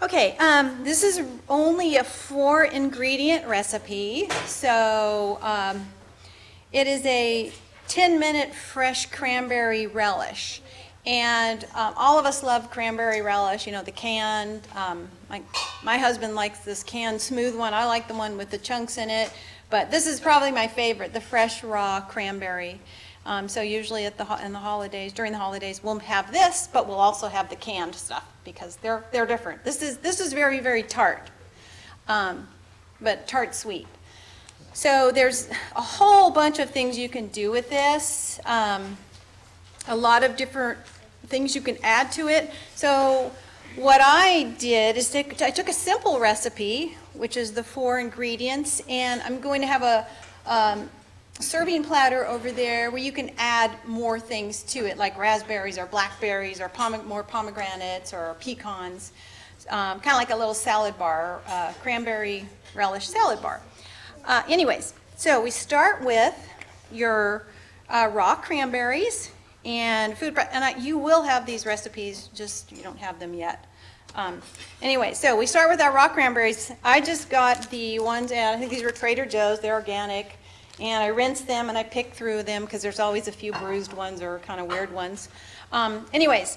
Okay, this is only a 4-ingredient recipe, so it is a 10-minute fresh cranberry relish. And all of us love cranberry relish, you know, the canned. My husband likes this canned smooth one. I like the one with the chunks in it. But this is probably my favorite, the fresh raw cranberry. So usually in the holidays, during the holidays, we'll have this, but we'll also have the canned stuff because they're different. This is very, very tart, but tart sweet. So there's a whole bunch of things you can do with this. A lot of different things you can add to it. So what I did is I took a simple recipe, which is the 4 ingredients, and I'm going to have a serving platter over there where you can add more things to it, like raspberries or blackberries or more pomegranates or pecans, kind of like a little salad bar, cranberry relish salad bar. Anyways, so we start with your raw cranberries and you will have these recipes, just you don't have them yet. Anyway, so we start with our raw cranberries. I just got the ones, and I think these were Trader Joe's, they're organic. And I rinse them and I pick through them because there's always a few bruised ones or kind of weird ones. Anyways,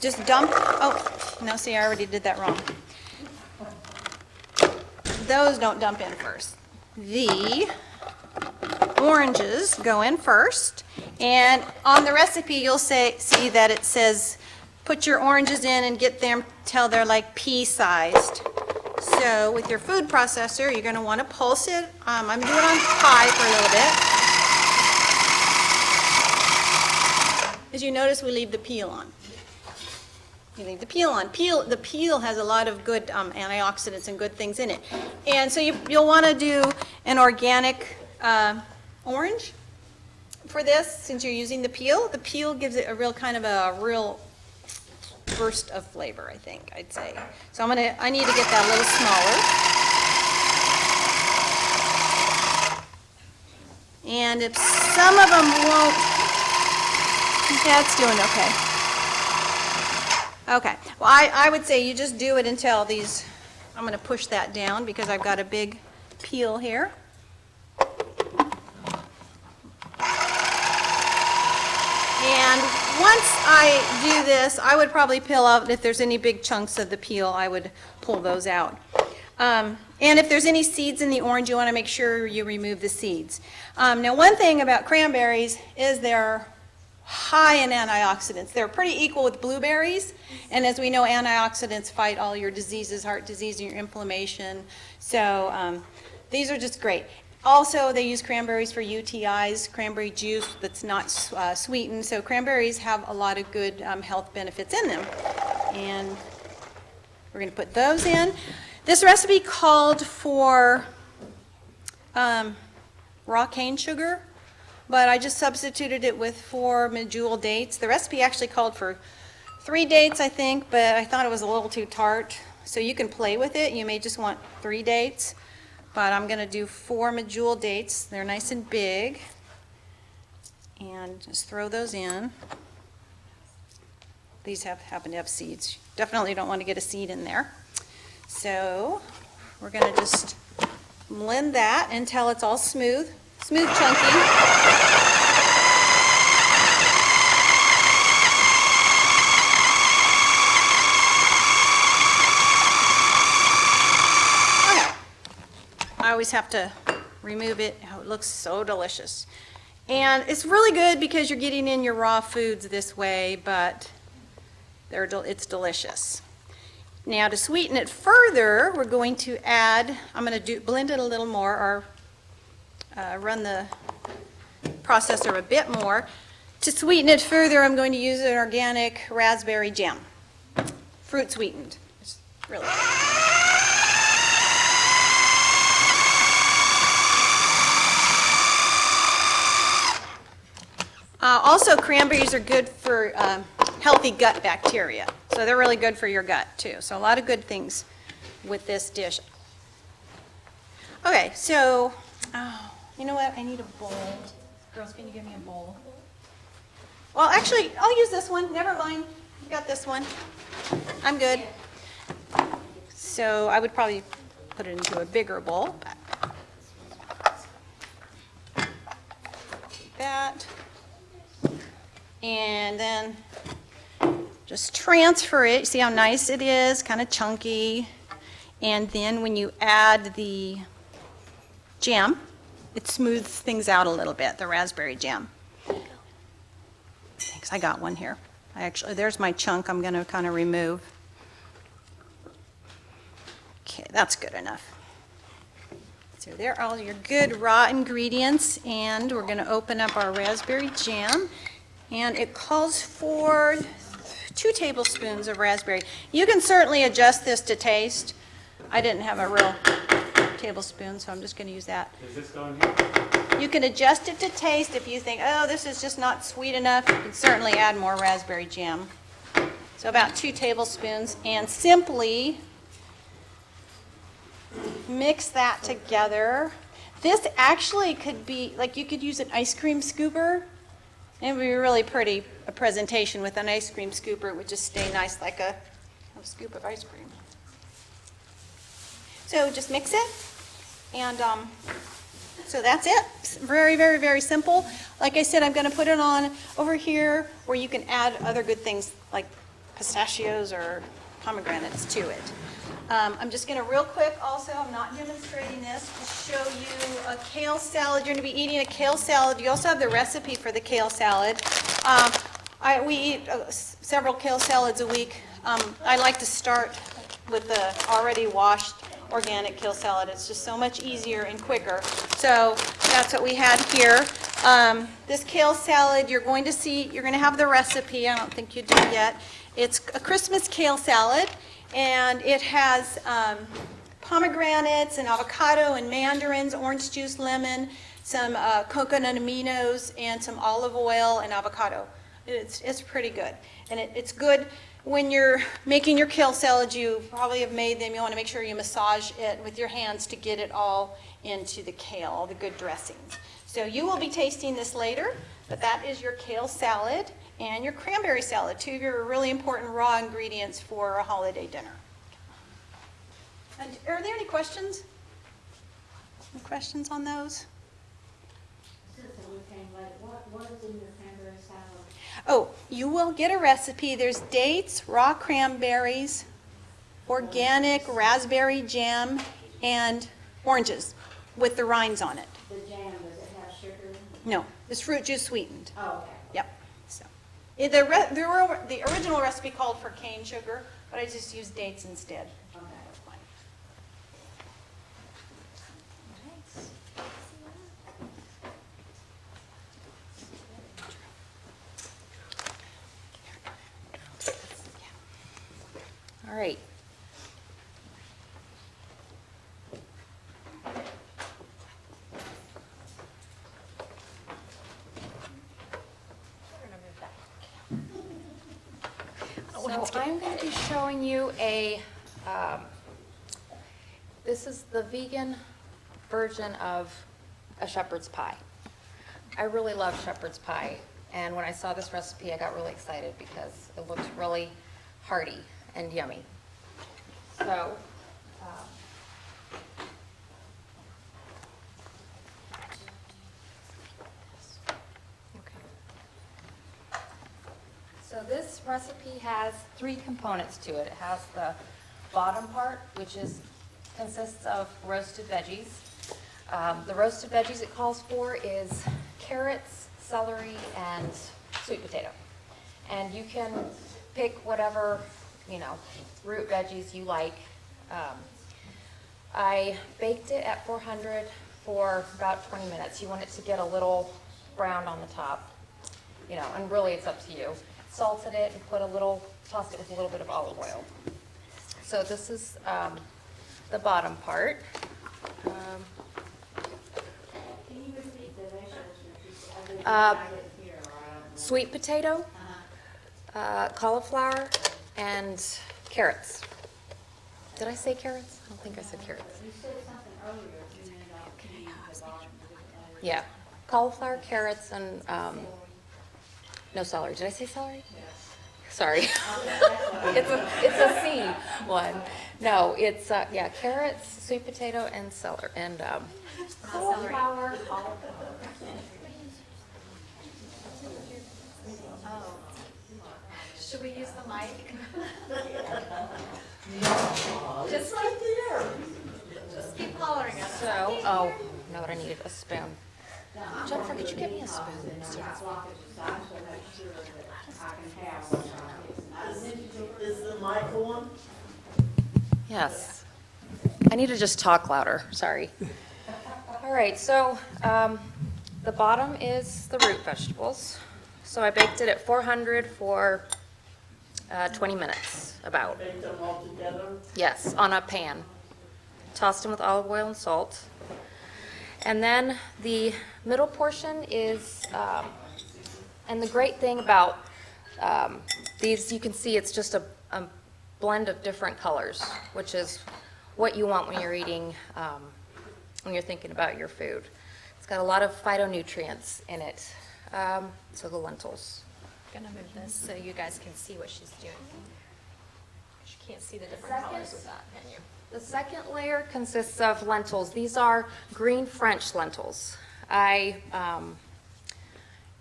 just dump, oh, no, see, I already did that wrong. Those don't dump in first. The oranges go in first. And on the recipe, you'll see that it says, put your oranges in and get them till they're like pea-sized. So with your food processor, you're going to want to pulse it. I'm doing it on high for a little bit. As you notice, we leave the peel on. You leave the peel on. The peel has a lot of good antioxidants and good things in it. And so you'll want to do an organic orange for this, since you're using the peel. The peel gives it a real kind of a real burst of flavor, I think, I'd say. So I need to get that a little smaller. And if some of them won't, that's doing okay. Okay, well I would say you just do it until these, I'm going to push that down because I've got a big peel here. And once I do this, I would probably peel out, if there's any big chunks of the peel, I would pull those out. And if there's any seeds in the orange, you want to make sure you remove the seeds. Now, one thing about cranberries is they're high in antioxidants. They're pretty equal with blueberries, and as we know, antioxidants fight all your diseases, heart disease, and your inflammation. So these are just great. Also, they use cranberries for UTIs, cranberry juice that's not sweetened. So cranberries have a lot of good health benefits in them. And we're going to put those in. This recipe called for raw cane sugar, but I just substituted it with 4 medjool dates. The recipe actually called for 3 dates, I think, but I thought it was a little too tart. So you can play with it. You may just want 3 dates. But I'm going to do 4 medjool dates. They're nice and big. And just throw those in. These happen to have seeds. Definitely don't want to get a seed in there. So we're going to just blend that until it's all smooth chunky. I always have to remove it. Oh, it looks so delicious. And it's really good because you're getting in your raw foods this way, but it's delicious. Now to sweeten it further, we're going to add, I'm going to blend it a little more or run the processor a bit more. To sweeten it further, I'm going to use an organic raspberry jam, fruit sweetened. It's really good. Also, cranberries are good for healthy gut bacteria. So they're really good for your gut, too. So a lot of good things with this dish. Okay, so, you know what? I need a bowl. Girls, can you give me a bowl? Well, actually, I'll use this one. Never mind. You got this one. I'm good. So I would probably put it into a bigger bowl. Like that. And then just transfer it. See how nice it is, kind of chunky. And then when you add the jam, it smooths things out a little bit, the raspberry jam. Thanks, I got one here. There's my chunk I'm going to kind of remove. Okay, that's good enough. So there are all your good raw ingredients, and we're going to open up our raspberry jam. And it calls for 2 tablespoons of raspberry. You can certainly adjust this to taste. I didn't have a real tablespoon, so I'm just going to use that. Does this go in here? You can adjust it to taste. If you think, oh, this is just not sweet enough, you can certainly add more raspberry jam. So about 2 tablespoons, and simply mix that together. This actually could be, like, you could use an ice cream scooper. It would be really pretty, a presentation with an ice cream scooper. It would just stay nice like a scoop of ice cream. So just mix it, and so that's it. Very, very, very simple. Like I said, I'm going to put it on over here where you can add other good things like pistachios or pomegranates to it. I'm just going to real quick also, I'm not demonstrating this, to show you a kale salad. You're going to be eating a kale salad. You also have the recipe for the kale salad. We eat several kale salads a week. I like to start with the already washed organic kale salad. It's just so much easier and quicker. So that's what we had here. This kale salad, you're going to have the recipe. I don't think you do yet. It's a Christmas kale salad, and it has pomegranates and avocado and mandarins, orange juice, lemon, some coconut aminos, and some olive oil and avocado. It's pretty good, and it's good. When you're making your kale salad, you probably have made them. You want to make sure you massage it with your hands to get it all into the kale, all the good dressings. So you will be tasting this later, but that is your kale salad and your cranberry salad, 2 of your really important raw ingredients for a holiday dinner. And are there any questions? Any questions on those? What is in your cranberry salad? Oh, you will get a recipe. There's dates, raw cranberries, organic raspberry jam, and oranges with the rinds on it. The jam, does it have sugar? No, it's fruit juice sweetened. Oh, okay. Yep. So, the original recipe called for cane sugar, but I just used dates instead. Okay. That's fine. All right. So I'm going to be showing you this is the vegan version of a shepherd's pie. I really love shepherd's pie, and when I saw this recipe, I got really excited because it looks really hearty and yummy. So, So this recipe has 3 components to it. It has the bottom part, which consists of roasted veggies. The roasted veggies it calls for is carrots, celery, and sweet potato. And you can pick whatever, root veggies you like. I baked it at 400 for about 20 minutes. You want it to get a little brown on the top, and really it's up to you. Salted it and tossed it with a little bit of olive oil. So this is the bottom part. Can you repeat the vegetables? I didn't hear. Sweet potato, cauliflower, and carrots. Did I say carrots? I don't think I said carrots. You said something earlier. You meant the bottom. Yeah, cauliflower, carrots, and no celery. Did I say celery? Yes. Sorry. It's a C one. No, it's, yeah, carrots, sweet potato, and celery, and cauliflower. Should we use the mic? It's right there. Just keep hollering at us. So, oh, no, I needed a spoon. Jennifer, could you get me a spoon? Is the mic on? Yes. I need to just talk louder, sorry. All right, so the bottom is the root vegetables. So I baked it at 400 for 20 minutes, about. Bake them all together? Yes, on a pan. Tossed them with olive oil and salt. And then the middle portion is, and the great thing about these, you can see it's just a blend of different colors, which is what you want when you're eating, when you're thinking about your food. It's got a lot of phytonutrients in it. So the lentils. I'm gonna move this so you guys can see what she's doing. She can't see the different colors with that, can you? The second layer consists of lentils. These are green French lentils. You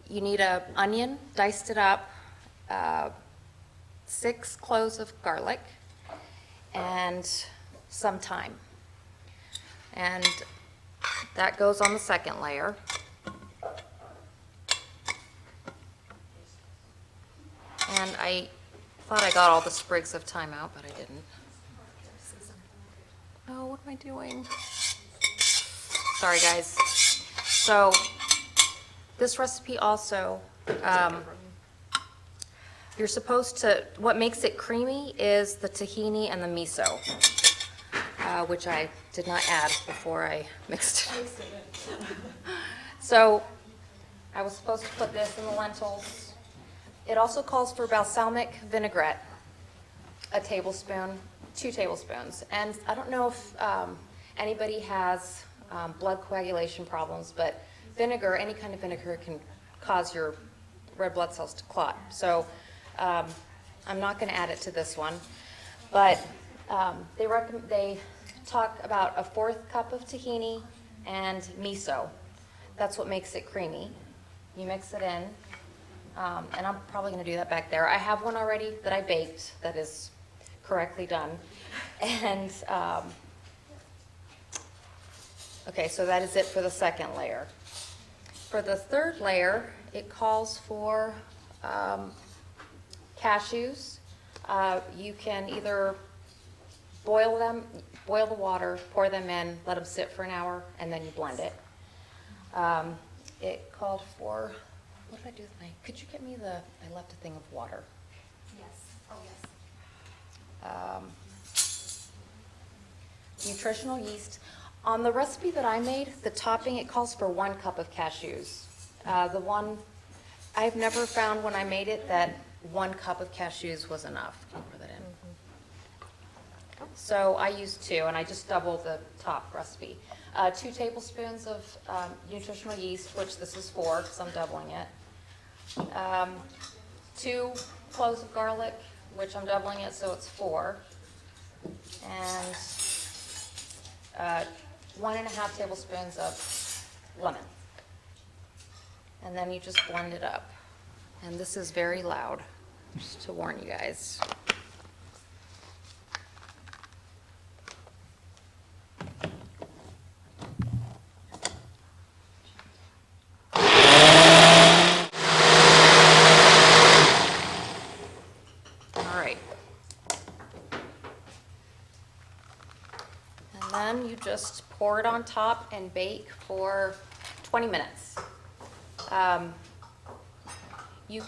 need an onion, diced it up, 6 cloves of garlic, and some thyme. And that goes on the second layer. And I thought I got all the sprigs of thyme out, but I didn't. Oh, what am I doing? Sorry, guys. So this recipe also, you're supposed to, what makes it creamy is the tahini and the miso, which I did not add before I mixed it. So I was supposed to put this in the lentils. It also calls for balsamic vinaigrette, a tablespoon, 2 tablespoons. And I don't know if anybody has blood coagulation problems, but vinegar, any kind of vinegar, can cause your red blood cells to clot. So I'm not going to add it to this one, but they talk about a 4th cup of tahini and miso. That's what makes it creamy. You mix it in, and I'm probably going to do that back there. I have one already that I baked that is correctly done. And okay, so that is it for the second layer. For the third layer, it calls for cashews. You can either boil them, boil the water, pour them in, let them sit for an hour, and then you blend it. It called for, what did I do with my, could you get me I left a thing of water. Yes. Oh, yes. Nutritional yeast. On the recipe that I made, the topping, it calls for 1 cup of cashews. I've never found when I made it that 1 cup of cashews was enough. Can you pour that in? So I used 2, and I just doubled the top recipe. 2 tablespoons of nutritional yeast, which this is 4, because I'm doubling it. 2 cloves of garlic, which I'm doubling it, so it's 4. And 1.5 tablespoons of lemon. And then you just blend it up. And this is very loud, just to warn you guys. All right. And then you just pour it on top and bake for 20 minutes. You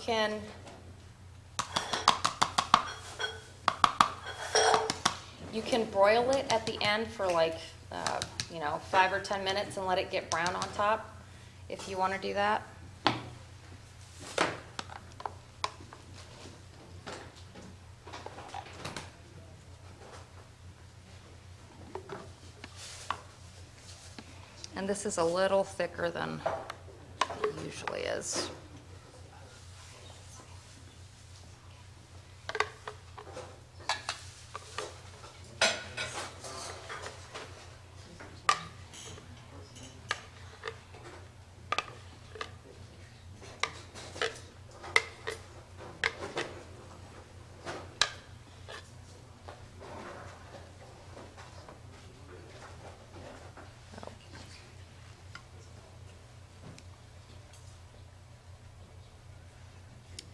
can broil it at the end for like, 5 or 10 minutes and let it get brown on top, if you want to do that. And this is a little thicker than it usually is.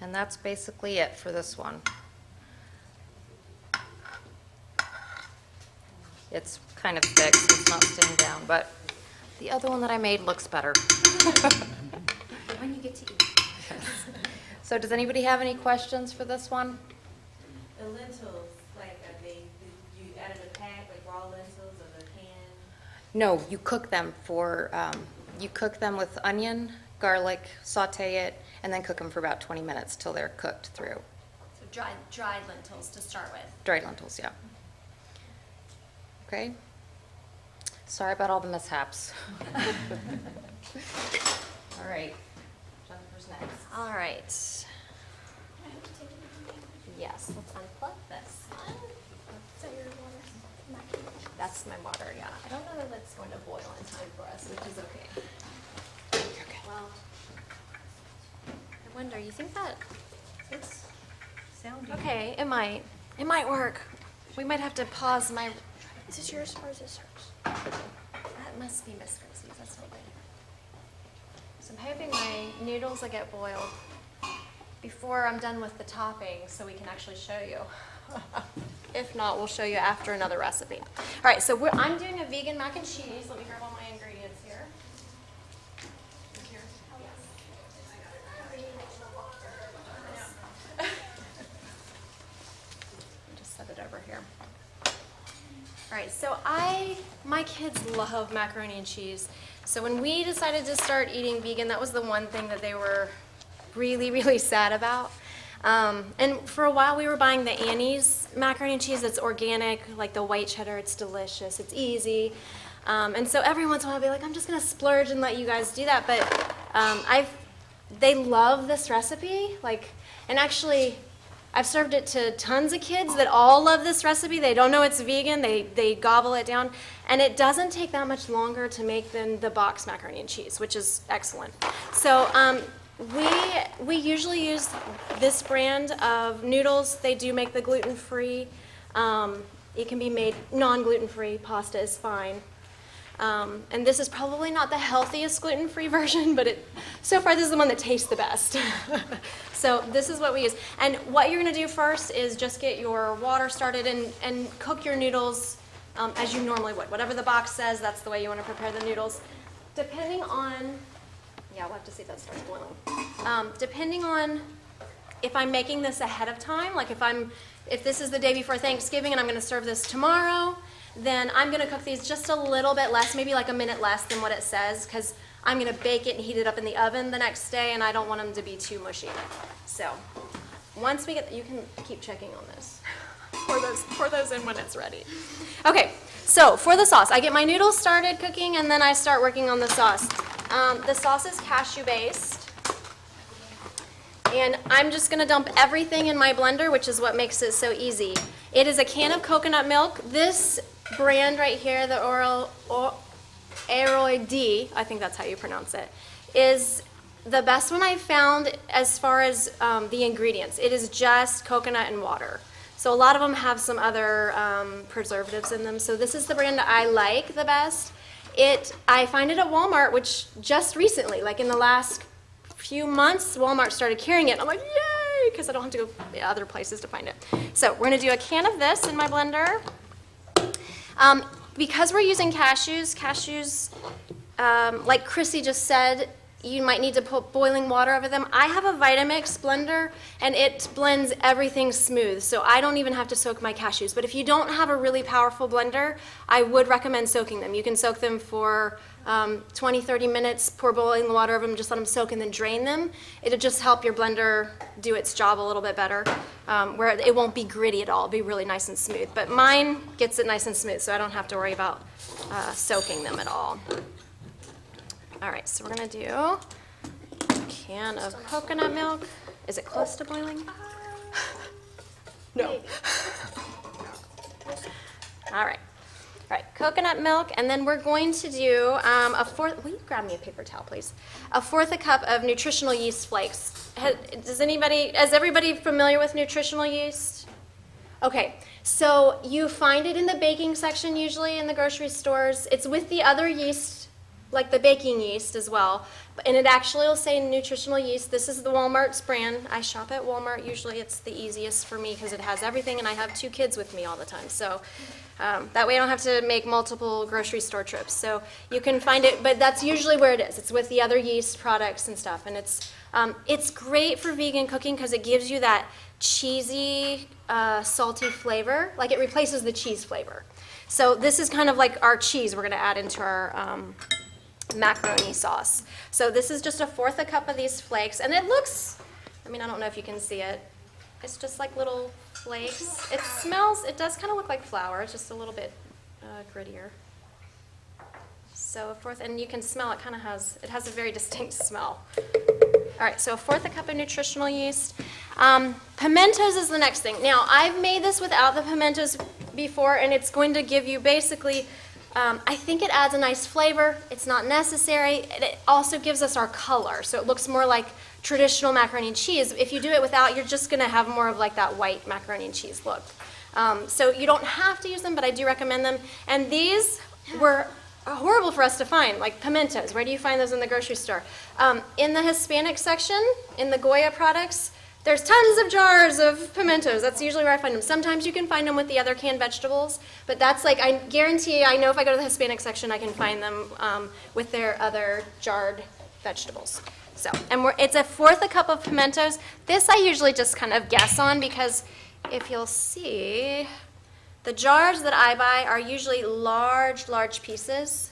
And that's basically it for this one. It's kind of thick, so it's not staying down, but the other one that I made looks better. When you get to eat. So does anybody have any questions for this one? The lentils, like, are they, you added a pack, like raw lentils or the can? No, you cook them you cook them with onion, garlic, saute it, and then cook them for about 20 minutes till they're cooked through. So dried lentils to start with. Dried lentils, yeah. Okay? Sorry about all the mishaps. All right, Jennifer's next. All right. Yes, let's unplug this one. Is that your water? That's my water, yeah. I don't know that it's going to boil in time for us, which is okay. Well, I wonder, you think that it's Sounding. okay? It might. It might work. We might have to pause my. Is this yours or is this hers? That must be Miss Gracie's. That's not good. So I'm hoping my noodles will get boiled before I'm done with the topping so we can actually show you. If not, we'll show you after another recipe. All right, so I'm doing a vegan mac and cheese. Let me grab all my ingredients here. Just set it over here. All right, so my kids love macaroni and cheese. So when we decided to start eating vegan, that was the one thing that they were really, really sad about. And for a while we were buying the Annie's macaroni and cheese that's organic, like the white cheddar. It's delicious, it's easy. And so every once in a while I'll be like, I'm just gonna splurge and let you guys do that. But they love this recipe. And actually, I've served it to tons of kids that all love this recipe. They don't know it's vegan, they gobble it down. And it doesn't take that much longer to make than the box macaroni and cheese, which is excellent. So we usually use this brand of noodles. They do make the gluten-free. It can be made non-gluten-free. Pasta is fine. And this is probably not the healthiest gluten-free version, but so far this is the one that tastes the best. So this is what we use. And what you're gonna do first is just get your water started and cook your noodles as you normally would. Whatever the box says, that's the way you wanna prepare the noodles. Depending on, yeah, we'll have to see if that starts boiling. Depending on if I'm making this ahead of time, like if this is the day before Thanksgiving and I'm gonna serve this tomorrow, then I'm gonna cook these just a little bit less, maybe like a minute less than what it says, because I'm gonna bake it and heat it up in the oven the next day, and I don't want them to be too mushy. So once we get, you can keep checking on this. Pour those in when it's ready. Okay, so for the sauce, I get my noodles started cooking and then I start working on the sauce. The sauce is cashew based. And I'm just gonna dump everything in my blender, which is what makes it so easy. It is a can of coconut milk. This brand right here, the Aroid, I think that's how you pronounce it, is the best one I've found as far as the ingredients. It is just coconut and water. So a lot of them have some other preservatives in them. So this is the brand that I like the best. I find it at Walmart, which just recently, like in the last few months, Walmart started carrying it. I'm like, yay, because I don't have to go other places to find it. So we're gonna do a can of this in my blender. Because we're using cashews, like Chrissy just said, you might need to put boiling water over them. I have a Vitamix blender, and it blends everything smooth, so I don't even have to soak my cashews. But if you don't have a really powerful blender, I would recommend soaking them. You can soak them for 20, 30 minutes, pour boiling water over them, just let them soak, and then drain them. It'll just help your blender do its job a little bit better, where it won't be gritty at all. It'll be really nice and smooth. But mine gets it nice and smooth, so I don't have to worry about soaking them at all. All right, so we're gonna do a can of coconut milk. Is it close to boiling? No. All right, coconut milk, and then we're going to do will you grab me a paper towel, please? A fourth a cup of nutritional yeast flakes. Is everybody familiar with nutritional yeast? Okay, so you find it in the baking section usually in the grocery stores. It's with the other yeast like the baking yeast as well. And it actually will say nutritional yeast. This is the Walmart's brand. I shop at Walmart. Usually it's the easiest for me because it has everything, and I have 2 kids with me all the time. So that way I don't have to make multiple grocery store trips. So you can find it, but that's usually where it is. It's with the other yeast products and stuff. And it's great for vegan cooking because it gives you that cheesy, salty flavor. Like it replaces the cheese flavor. So this is kind of like our cheese we're going to add into our macaroni sauce. So this is just 1/4 cup of these flakes, and it looks, I mean, I don't know if you can see it. It's just like little flakes. It does kind of look like flour, it's just a little bit grittier. So 1/4, and you can smell it it has a very distinct smell. All right, so 1/4 cup of nutritional yeast. Pimentos is the next thing. Now, I've made this without the pimentos before, and it's going to give you basically, I think it adds a nice flavor. It's not necessary. It also gives us our color, so it looks more like traditional macaroni and cheese. If you do it without, you're just going to have more of like that white macaroni and cheese look. So you don't have to use them, but I do recommend them. And these were horrible for us to find, like pimentos. Where do you find those in the grocery store? In the Hispanic section, in the Goya products, there's tons of jars of pimentos. That's usually where I find them. Sometimes you can find them with the other canned vegetables, but that's like, I guarantee, I know if I go to the Hispanic section, I can find them with their other jarred vegetables. So, and it's 1/4 cup of pimentos. This I usually just kind of guess on because if you'll see, the jars that I buy are usually large pieces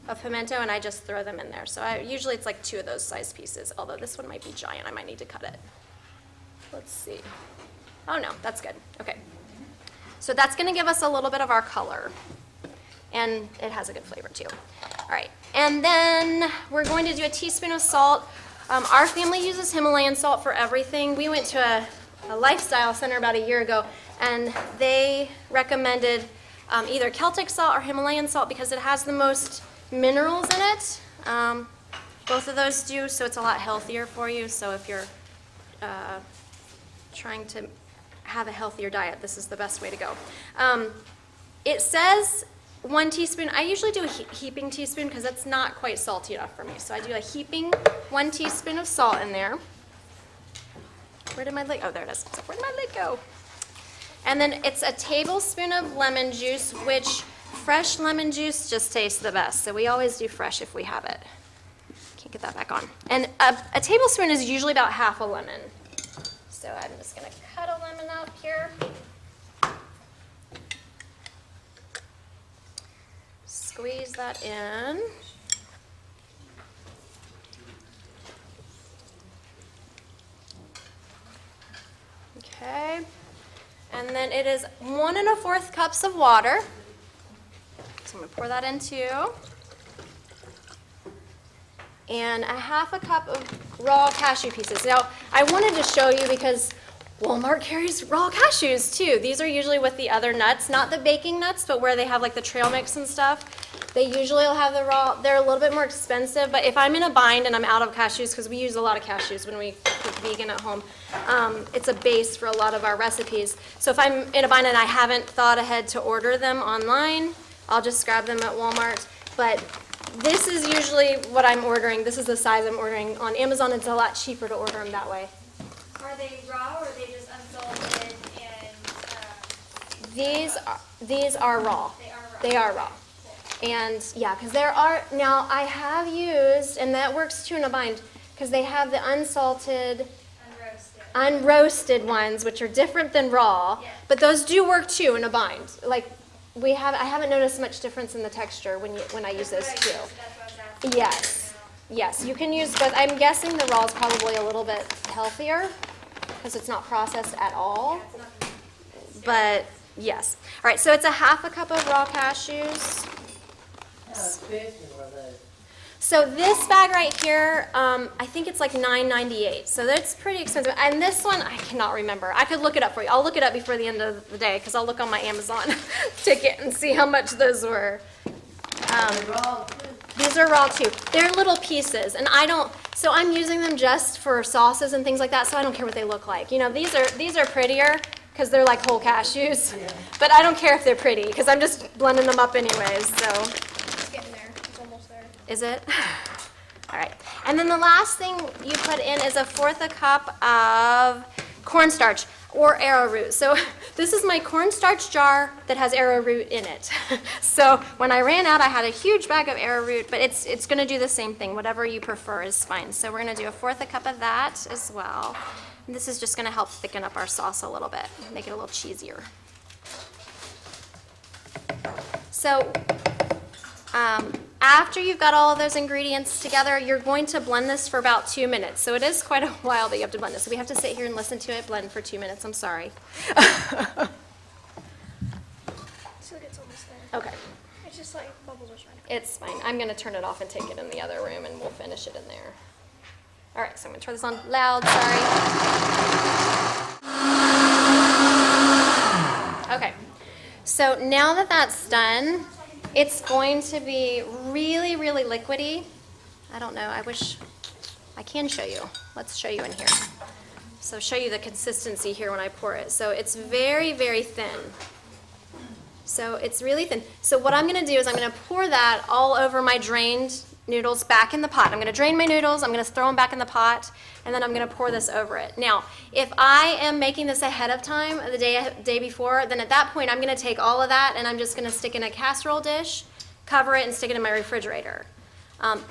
of pimento, and I just throw them in there. So usually it's like 2 of those size pieces, although this one might be giant. I might need to cut it. Let's see. Oh no, that's good. Okay. So that's going to give us a little bit of our color, and it has a good flavor too. All right, and then we're going to do a teaspoon of salt. Our family uses Himalayan salt for everything. We went to a lifestyle center about a year ago, and they recommended either Celtic salt or Himalayan salt because it has the most minerals in it. Both of those do, so it's a lot healthier for you. So if you're trying to have a healthier diet, this is the best way to go. It says 1 teaspoon. I usually do a heaping teaspoon because that's not quite salty enough for me. So I do a heaping 1 teaspoon of salt in there. Where did my lid? Oh, there it is. So where did my lid go? And then it's a tablespoon of lemon juice, which fresh lemon juice just tastes the best. So we always do fresh if we have it. Can't get that back on. And a tablespoon is usually about 1/2 a lemon. So I'm just going to cut a lemon up here. Squeeze that in. Okay. And then it is 1 1/4 cups of water. So I'm going to pour that in too. And 1/2 cup of raw cashew pieces. Now, I wanted to show you because Walmart carries raw cashews too. These are usually with the other nuts, not the baking nuts, but where they have like the trail mix and stuff. They usually will have the raw. They're a little bit more expensive, but if I'm in a bind and I'm out of cashews, because we use a lot of cashews when we cook vegan at home, it's a base for a lot of our recipes. So if I'm in a bind and I haven't thought ahead to order them online, I'll just grab them at Walmart. But this is usually what I'm ordering. This is the size I'm ordering. On Amazon, it's a lot cheaper to order them that way. Are they raw or are they just unsalted and? These are raw. They are raw. They are raw. And yeah, because there are, now I have used, and that works too in a bind, because they have the unsalted, unroasted ones, which are different than raw, Yeah. but those do work too in a bind. Like I haven't noticed much difference in the texture when I use those That's too. what I was asking. Yes, yes, you can use both. I'm guessing the raw is probably a little bit healthier because it's not processed at all. But yes. All right, so it's 1/2 cup of raw cashews. So this bag right here, I think it's like $9.98. So that's pretty expensive. And this one, I cannot remember. I could look it up for you. I'll look it up before the end of the day because I'll look on my Amazon ticket and see how much those were. These are raw too. They're little pieces, and so I'm using them just for sauces and things like that, so I don't care what they look like. You know, these are prettier because they're like whole cashews, but I don't care if they're pretty because I'm just blending them up anyways, so. It's getting there. It's almost there. Is it? All right. And then the last thing you put in is 1/4 cup of cornstarch or arrowroot. So this is my cornstarch jar that has arrowroot in it. So when I ran out, I had a huge bag of arrowroot, but it's going to do the same thing. Whatever you prefer is fine. So we're going to do 1/4 cup of that as well. And this is just going to help thicken up our sauce a little bit, make it a little cheesier. So after you've got all of those ingredients together, you're going to blend this for about 2 minutes. So it is quite a while that you have to blend this. So we have to sit here and listen to it blend for 2 minutes. I'm sorry. So it's almost there. Okay, It's just like bubbles are trying to. it's fine. I'm going to turn it off and take it in the other room, and we'll finish it in there. All right, so I'm going to turn this on loud. Sorry. Okay, so now that that's done, it's going to be really, really liquidy. I don't know, I wish I can show you. Let's show you in here. So show you the consistency here when I pour it. So it's very, very thin. So it's really thin. So what I'm gonna do is I'm gonna pour that all over my drained noodles back in the pot. I'm gonna drain my noodles, I'm gonna throw them back in the pot, and then I'm gonna pour this over it. Now, if I am making this ahead of time, the day before, then at that point I'm gonna take all of that and I'm just gonna stick in a casserole dish, cover it, and stick it in my refrigerator.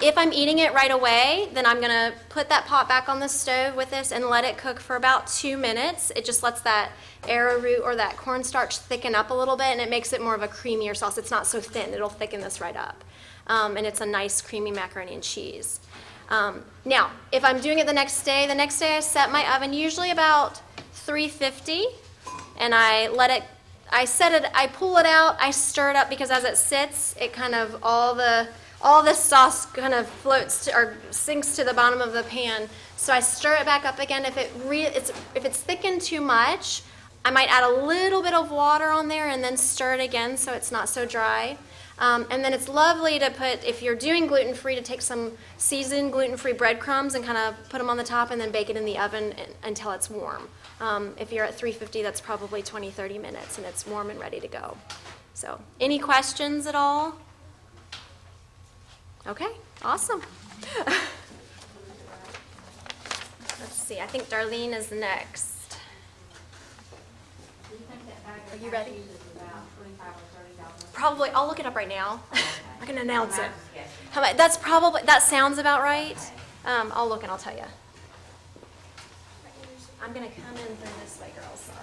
If I'm eating it right away, then I'm gonna put that pot back on the stove with this and let it cook for about 2 minutes. It just lets that arrowroot or that cornstarch thicken up a little bit, and it makes it more of a creamier sauce. It's not so thin, it'll thicken this right up. And it's a nice creamy macaroni and cheese. Now, if I'm doing it the next day I set my oven usually about 350, and I let it, I pull it out, I stir it up, because as it sits, it kind of, all this sauce kind of floats or sinks to the bottom of the pan. So I stir it back up again. If it's thickened too much, I might add a little bit of water on there and then stir it again so it's not so dry. And then it's lovely to put, if you're doing gluten-free, to take some seasoned gluten-free breadcrumbs and kind of put them on the top and then bake it in the oven until it's warm. If you're at 350, that's probably 20-30 minutes and it's warm and ready to go. So, any questions at all? Okay, awesome. Let's see, I think Darlene is next. Are you ready? Probably, I'll look it up right now. I can announce it. How about, that sounds about right. I'll look and I'll tell you. I'm gonna come in through this way, girls, sorry.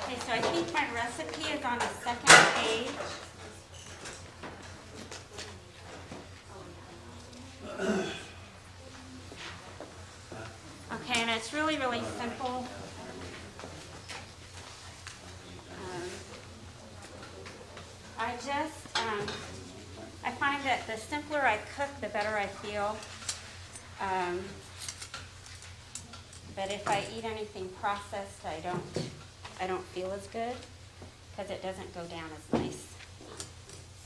Okay, so I think my recipe is on the second page. Okay, and it's really, really simple. I find that the simpler I cook, the better I feel. But if I eat anything processed, I don't feel as good because it doesn't go down as nice.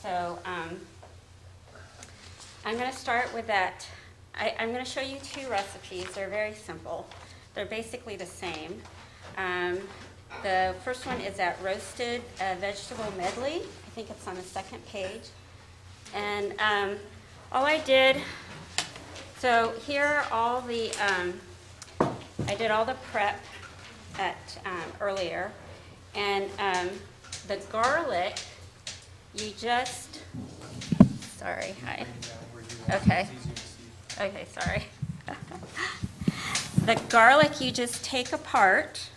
So I'm going to start with that. I'm going to show you 2 recipes. They're very simple. They're basically the same. The first one is that roasted vegetable medley. I think it's on the second page. And all I did, so here are all the, I did all the prep earlier. And the garlic, you just, sorry, hi. Okay. Okay, sorry. The garlic you just take apart,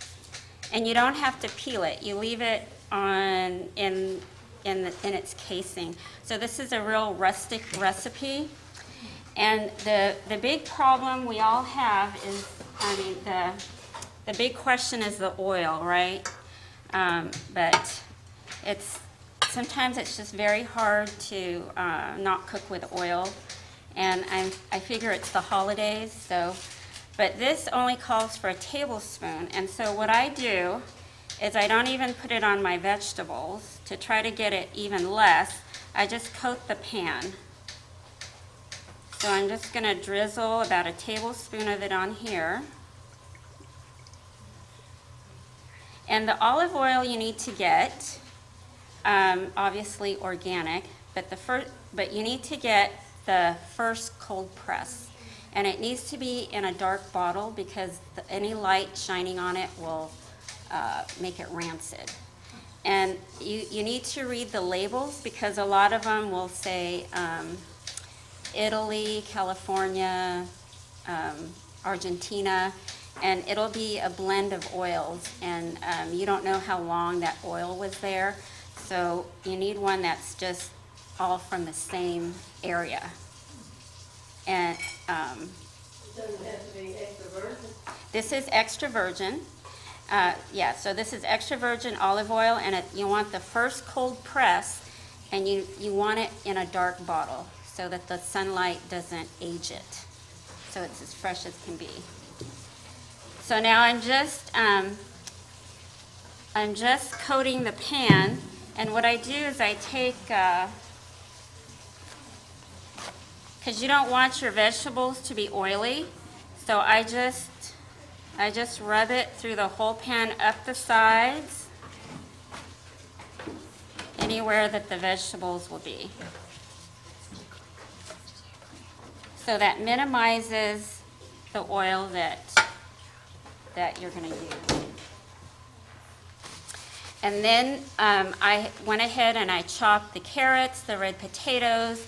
and you don't have to peel it. You leave it on in its casing. So this is a real rustic recipe. And the big problem we all have is, I mean, the big question is the oil, right? But sometimes it's just very hard to not cook with oil. and I figure it's the holidays, so, but this only calls for a tablespoon, and so what I do is I don't even put it on my vegetables. To try to get it even less, I just coat the pan. So I'm just going to drizzle about a tablespoon of it on here. And the olive oil you need to get, obviously organic, but you need to get the first cold press. And it needs to be in a dark bottle because any light shining on it will make it rancid. And you need to read the labels because a lot of them will say Italy, California, Argentina, and it'll be a blend of oils, and you don't know how long that oil was there, so you need one that's just all from the same area. And Doesn't have to be extra virgin. this is extra virgin. Yeah, so this is extra virgin olive oil, and you want the first cold press, and you want it in a dark bottle so that the sunlight doesn't age it. So it's as fresh as can be. So now I'm just coating the pan, and what I do is I take, because you don't want your vegetables to be oily, so I just rub it through the whole pan up the sides, anywhere that the vegetables will be. So that minimizes the oil that you're going to use. And then I went ahead and I chopped the carrots, the red potatoes.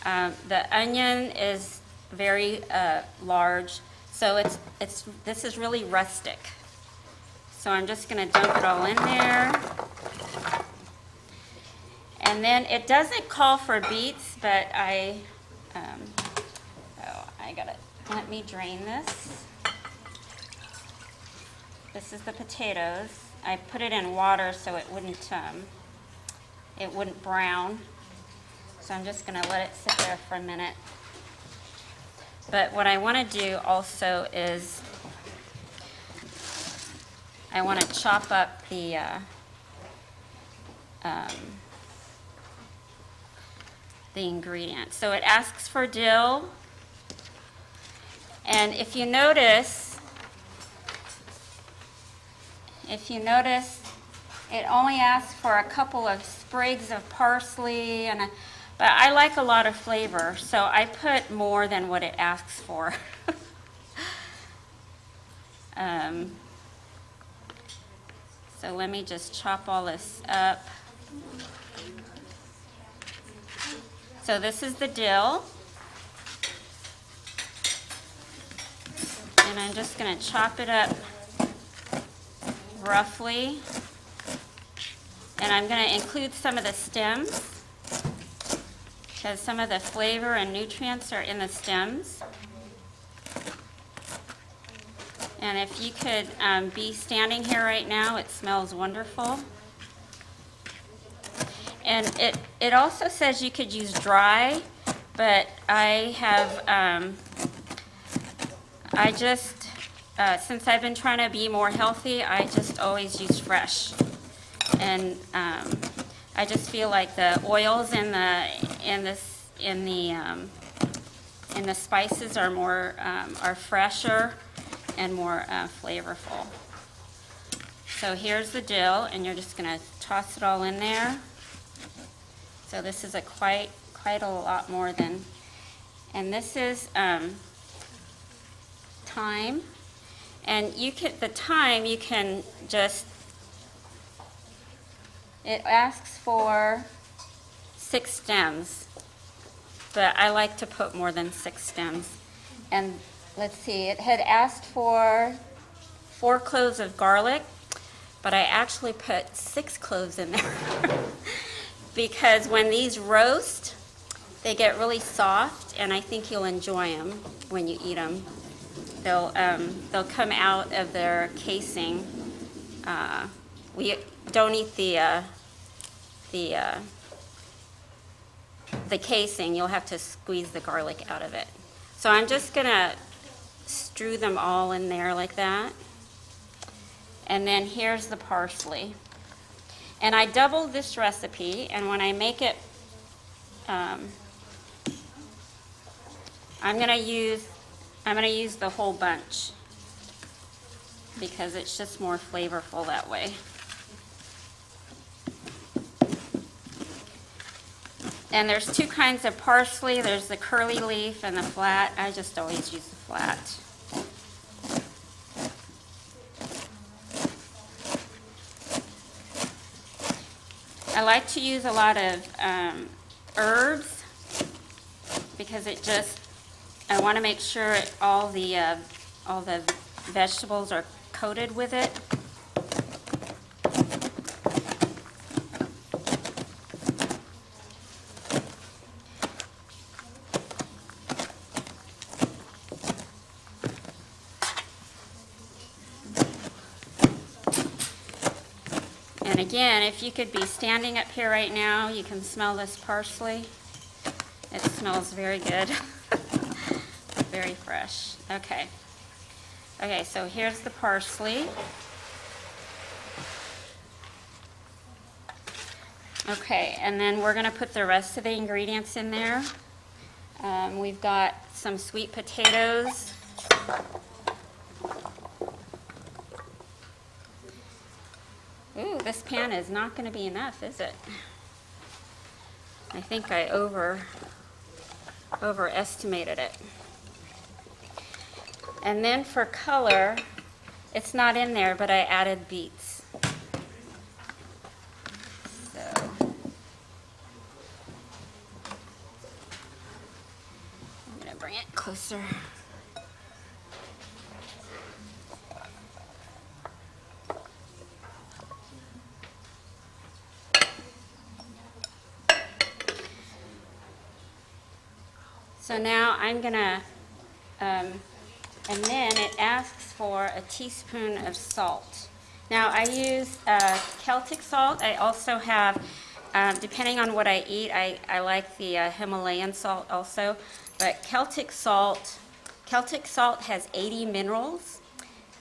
The onion is very large, so this is really rustic. So I'm just going to dump it all in there. And then it doesn't call for beets, but let me drain this. This is the potatoes. I put it in water so it wouldn't brown. So I'm just going to let it sit there for a minute. But what I want to do also is I want to chop up the ingredients. So it asks for dill. And if you notice, it only asks for a couple of sprigs of parsley, but I like a lot of flavor, so I put more than what it asks for. So let me just chop all this up. So this is the dill. And I'm just going to chop it up roughly. And I'm going to include some of the stems because some of the flavor and nutrients are in the stems. And if you could be standing here right now, it smells wonderful. And it also says you could use dry, but I have, since I've been trying to be more healthy, I just always use fresh. And I just feel like the oils in the spices are more are fresher and more flavorful. So here's the dill, and you're just going to toss it all in there. So this is quite a lot more than, and this is thyme, and the thyme you can just, it asks for 6 stems, but I like to put more than 6 stems. And let's see, it had asked for 4 cloves of garlic, but I actually put 6 cloves in there because when these roast, they get really soft, and I think you'll enjoy them when you eat them. They'll come out of their casing. We don't eat the the casing, you'll have to squeeze the garlic out of it. So I'm just gonna strew them all in there like that. And then here's the parsley. And I doubled this recipe, and when I make it, I'm gonna use the whole bunch because it's just more flavorful that way. And there's two kinds of parsley. There's the curly leaf and the flat. I just always use the flat. I like to use a lot of herbs because I want to make sure all the vegetables are coated with it. And again, if you could be standing up here right now, you can smell this parsley. It smells very good. Very fresh. Okay. Okay, so here's the parsley. Okay, and then we're going to put the rest of the ingredients in there. We've got some sweet potatoes. Ooh, this pan is not going to be enough, is it? I think I overestimated it. And then for color, it's not in there, but I added beets. So I'm going to bring it closer. So now I'm gonna, and then it asks for a teaspoon of salt. Now I use Celtic salt. I also have, depending on what I eat, I like the Himalayan salt also. But Celtic salt has 80 minerals,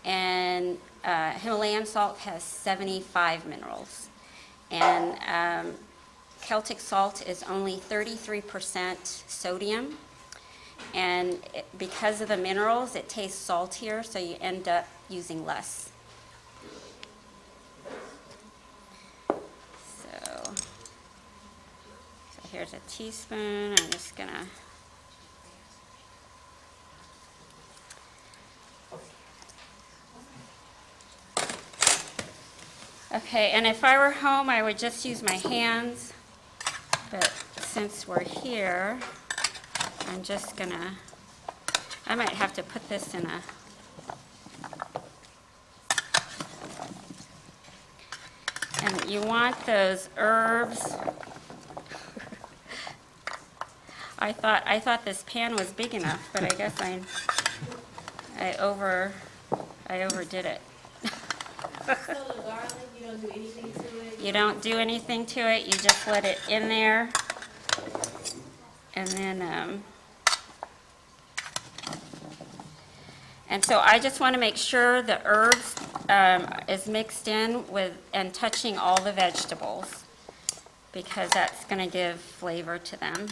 and Himalayan salt has 75 minerals. And Celtic salt is only 33% sodium. And because of the minerals, it tastes saltier, so you end up using less. So here's a teaspoon. I'm just gonna okay, and if I were home, I would just use my hands, but since we're here, I'm just gonna, I might have to put this in a, and you want those herbs. I thought this pan was big enough, but I guess I overdid it. So the garlic, you don't do anything to it? You don't do anything to it, you just let it in there. And then, and so I just want to make sure the herbs is mixed in with and touching all the vegetables because that's going to give flavor to them.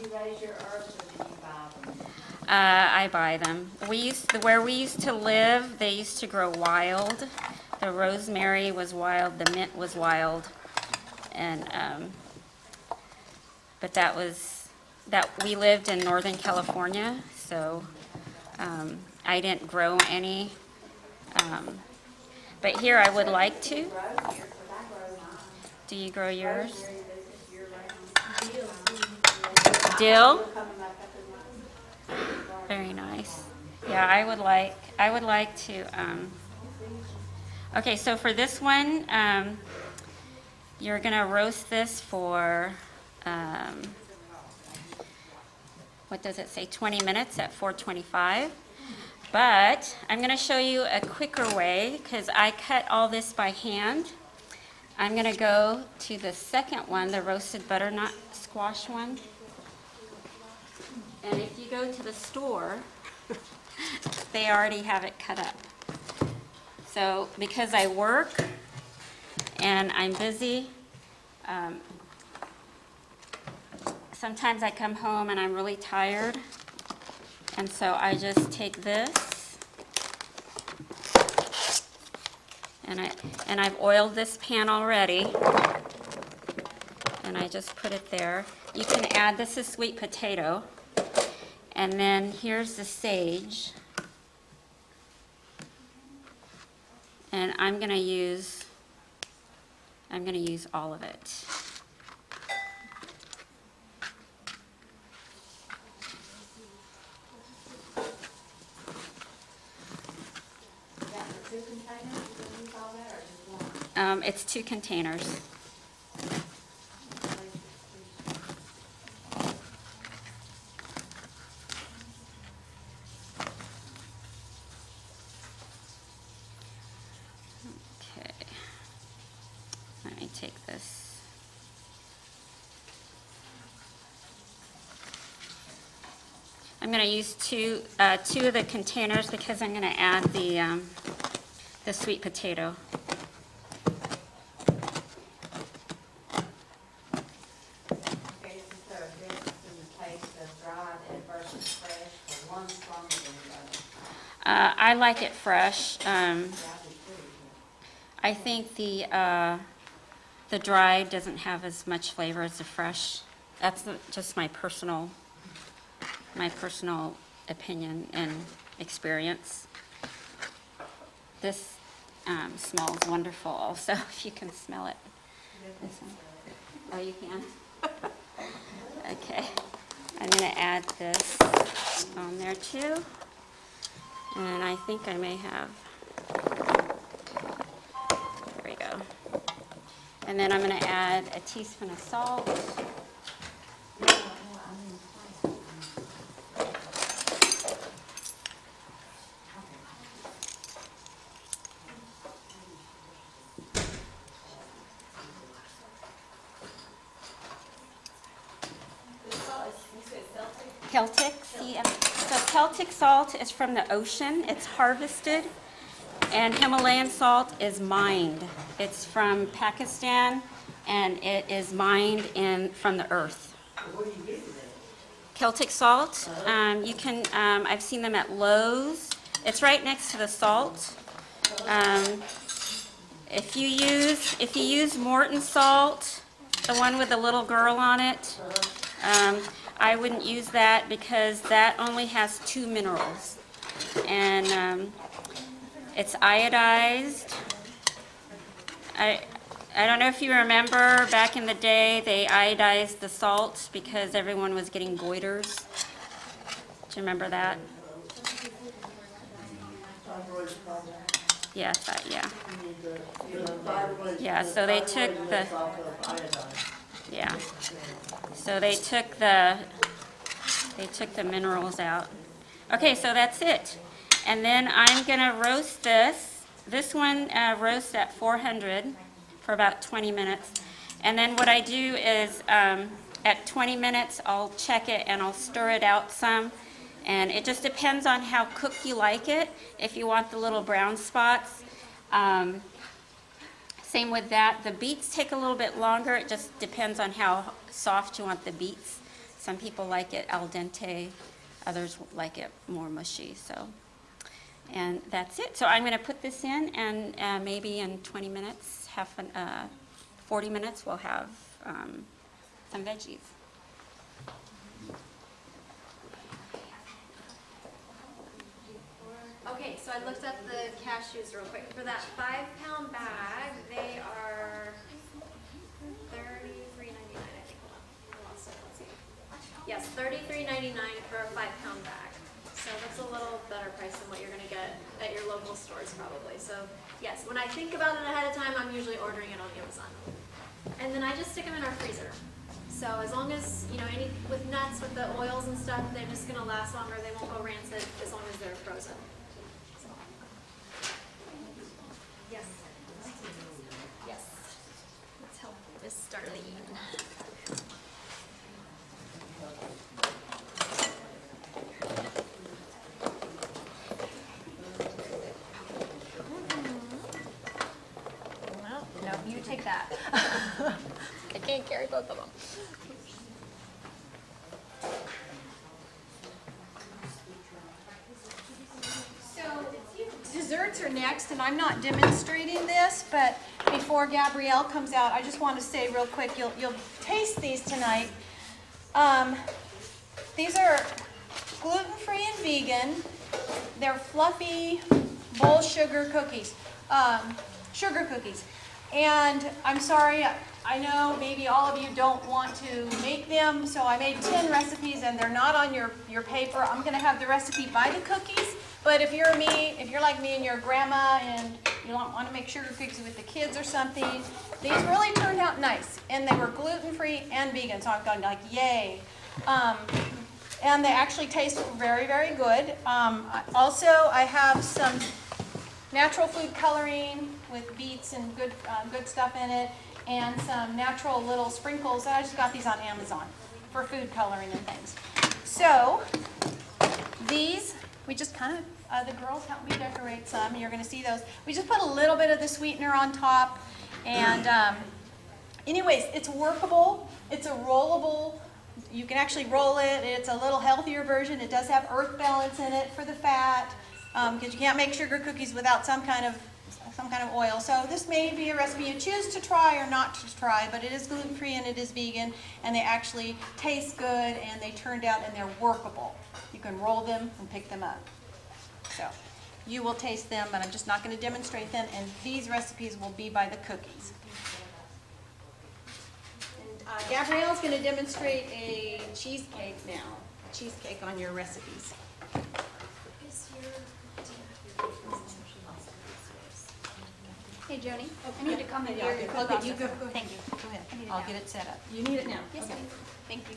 You raise your herbs or do you buy them? I buy them. Where we used to live, they used to grow wild. The rosemary was wild, the mint was wild, and but that we lived in Northern California, so I didn't grow any. But here I would like to. Do you grow yours? Dill? Very nice. Yeah, I would like to. Okay, so for this one, you're gonna roast this for, what does it say, 20 minutes at 425. But I'm gonna show you a quicker way because I cut all this by hand. I'm gonna go to the second one, the roasted butternut squash one. And if you go to the store, they already have it cut up. So because I work and I'm busy, sometimes I come home and I'm really tired, and so I just take this and I've oiled this pan already, and I just put it there. You can add, this is sweet potato, and then here's the sage, and I'm gonna use all of it. It's 2 containers. Okay. Let me take this. I'm going to use two of the containers because I'm going to add the sweet potato. Okay, is there a difference in the taste of dried and versus fresh, or one stronger than the other? I like it fresh. Yeah, I do too. I think the dry doesn't have as much flavor as the fresh. That's just my personal opinion and experience. This smells wonderful also, if you can smell it. This one. Oh, you can? Okay. I'm going to add this on there too. And I think I may have, there we go. And then I'm going to add a teaspoon of salt. Celtic, so Celtic salt is from the ocean. It's harvested, and Himalayan salt is mined. It's from Pakistan, and it is mined from the earth. Celtic salt, you can. I've seen them at Lowe's. It's right next to the salt. If you use Morton salt, the one with the little girl on it, I wouldn't use that because that only has 2 minerals, and it's iodized. I don't know if you remember back in the day they iodized the salt because everyone was getting goiters. Do you remember that? Yes, yeah. Yeah, so they took the minerals out. Okay, so that's it. And then I'm gonna roast this. This one roasts at 400 for about 20 minutes. And then what I do is at 20 minutes I'll check it and I'll stir it out some. And it just depends on how cooked you like it. If you want the little brown spots. Same with that. The beets take a little bit longer. It just depends on how soft you want the beets. Some people like it al dente, others like it more mushy. So, and that's it. So I'm going to put this in, and maybe in 20 minutes, 40 minutes, we'll have some veggies. Okay, so I looked up the cashews real quick. For that 5-pound bag, they are $33.99, I think. Hold on. Let's see. Yes, $33.99 for a 5-pound bag. So that's a little better price than what you're going to get at your local stores probably. So yes, when I think about it ahead of time, I'm usually ordering it on Amazon. And then I just stick them in our freezer. So as long as, with nuts, with the oils and stuff, they're just going to last longer. They won't go rancid as long as they're frozen. Yes. Yes. just start eating. Well, no, you take that. I can't carry both of them. So desserts are next, and I'm not demonstrating this, but before Gabrielle comes out, I just want to say real quick, you'll taste these tonight. These are gluten-free and vegan. They're fluffy bowl sugar cookies. Sugar cookies. And I'm sorry, I know maybe all of you don't want to make them, so I made 10 recipes and they're not on your paper. I'm going to have the recipe by the cookies, but if you're like me and your grandma and you don't want to make sugar cookies with the kids or something, these really turned out nice. And they were gluten-free and vegan, so I'm going like, yay. And they actually taste very, very good. Also, I have some natural food coloring with beets and good stuff in it, and some natural little sprinkles. I just got these on Amazon for food coloring and things. So these, we just kind of, the girls helped me decorate some. You're going to see those. We just put a little bit of the sweetener on top. And anyways, it's workable. It's a rollable. You can actually roll it. It's a little healthier version. It does have earth balance in it for the fat, because you can't make sugar cookies without some kind of oil. So this may be a recipe you choose to try or not to try, but it is gluten-free and it is vegan, and they actually taste good, and they turned out, and they're workable. You can roll them and pick them up. So you will taste them, but I'm just not going to demonstrate them, and these recipes will be by the cookies. And Gabrielle's going to demonstrate a cheesecake now, a cheesecake on your recipes. Hey, Joni, I need to come in here. Okay, you go ahead. Thank you. Go ahead. I need it I'll now. get it set up. You need it now? Yes, Okay. please. Thank you.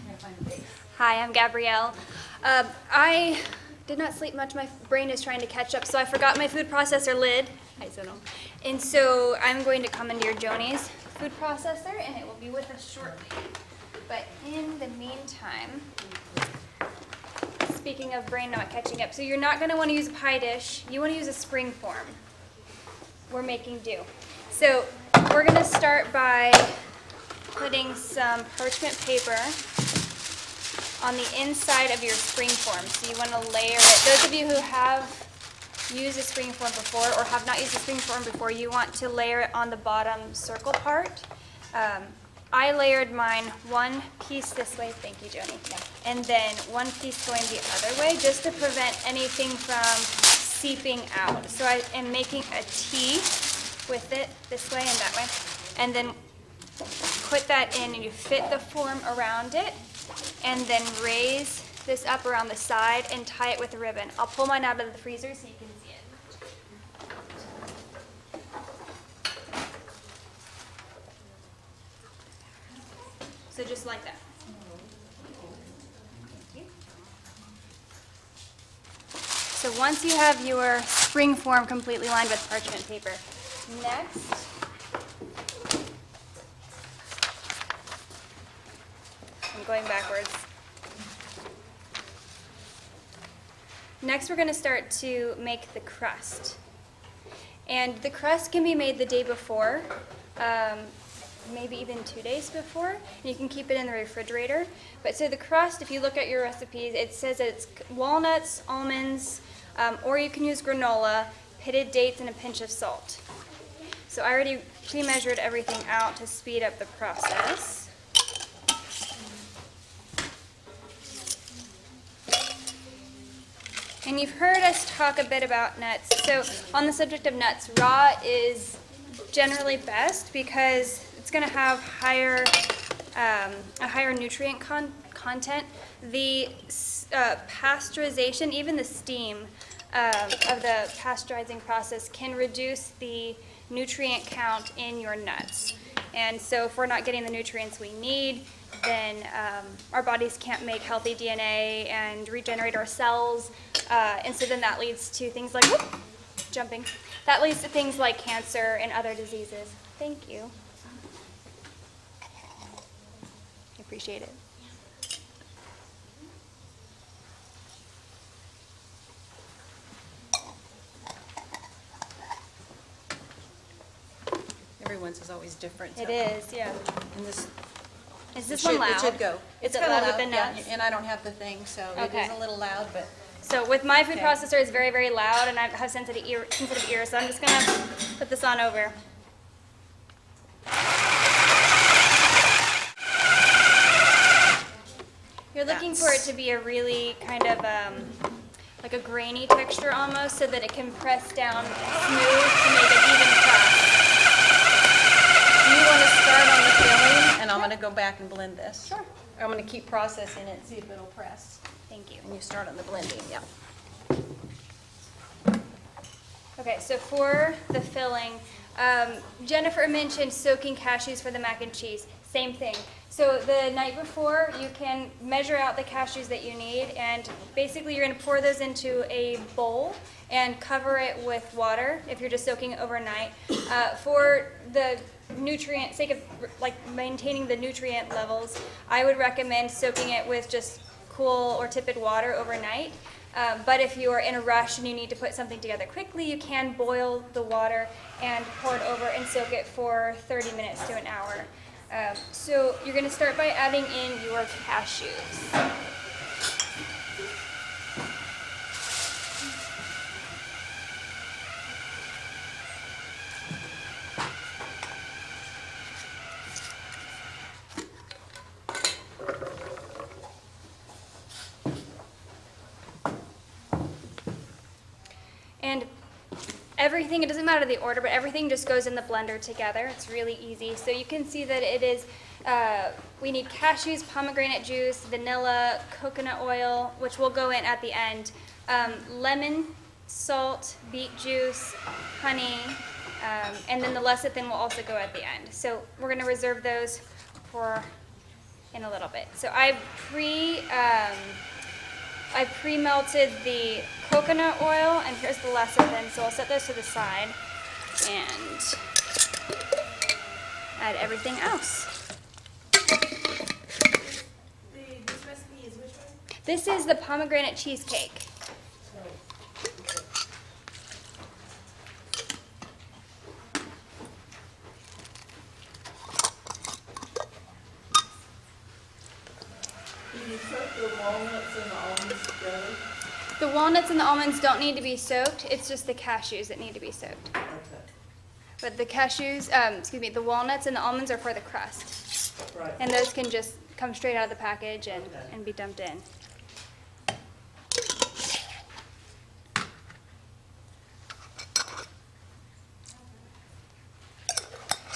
Gotta find the base. Hi, I'm Gabrielle. I did not sleep much. My brain is trying to catch up, so I forgot my food processor lid. Hi, Sono. And so I'm going to commandeer Joni's food processor, and it will be with us shortly. But in the meantime, speaking of brain not catching up, so you're not going to want to use a pie dish. You want to use a spring form. We're making do. So we're going to start by putting some parchment paper on the inside of your spring form. So you want to layer it. Those of you who have used a spring form before or have not used a spring form before, you want to layer it on the bottom circle part. I layered mine one piece this way, thank you, Joni, and then one piece going the other way, just to prevent anything from seeping out. So I am making a T with it this way and that way, and then put that in, and you fit the form around it, and then raise this up around the side and tie it with a ribbon. I'll pull mine out of the freezer so you can see it. So just like that. So once you have your spring form completely lined with parchment paper, next, I'm going backwards. Next, we're going to start to make the crust. And the crust can be made the day before, maybe even 2 days before. And you can keep it in the refrigerator. But so the crust, if you look at your recipes, it says that it's walnuts, almonds, or you can use granola, pitted dates, and a pinch of salt. So I already pre-measured everything out to speed up the process. And you've heard us talk a bit about nuts. So on the subject of nuts, raw is generally best because it's going to have a higher nutrient content. The pasteurization, even the steam of the pasteurizing process can reduce the nutrient count in your nuts. And so if we're not getting the nutrients we need, then our bodies can't make healthy DNA and regenerate our cells. And so then that leads to things like jumping. That leads to things like cancer and other diseases. Thank you. I appreciate it. Everyone's is always different. It is, yeah. And this, Is this it should, one loud? it should go. Is it kinda loud with the yeah, nuts? and I don't have the thing, so it Okay. is a little loud, but So with my food Okay. processor, it's very, very loud, and I have sensitive ears, so I'm just gonna put this on over. You're looking for it to be a really kind of like a grainy texture almost, so that it can press down smooth to make an even crust. do you want to start on the filling? And I'm going to go back and blend this. Sure. I'm going to keep processing it and see if it'll press. Thank you. And you start on the blending, yeah. Okay, so for the filling, Jennifer mentioned soaking cashews for the mac and cheese. Same thing. So the night before, you can measure out the cashews that you need, and basically you're going to pour those into a bowl and cover it with water if you're just soaking it overnight. For the sake of like maintaining the nutrient levels, I would recommend soaking it with just cool or tepid water overnight. But if you are in a rush and you need to put something together quickly, you can boil the water and pour it over and soak it for 30 minutes to an hour. So you're going to start by adding in your cashews. And everything, it doesn't matter the order, but everything just goes in the blender together. It's really easy. So you can see that it is, we need cashews, pomegranate juice, vanilla, coconut oil, which will go in at the end, lemon, salt, beet juice, honey, and then the lecithin will also go at the end. So we're going to reserve those for in a little bit. So I pre-melted the coconut oil, and here's the lecithin, so I'll set those to the side and add everything else. This recipe is which one? This is the pomegranate cheesecake. Did you cook the walnuts and the almonds together? The walnuts and the almonds don't need to be soaked, it's just the cashews that need to be soaked. Okay. But the cashews, the walnuts and the almonds are for the crust. Right. And those can just come straight out of the package and, Okay. and be dumped in.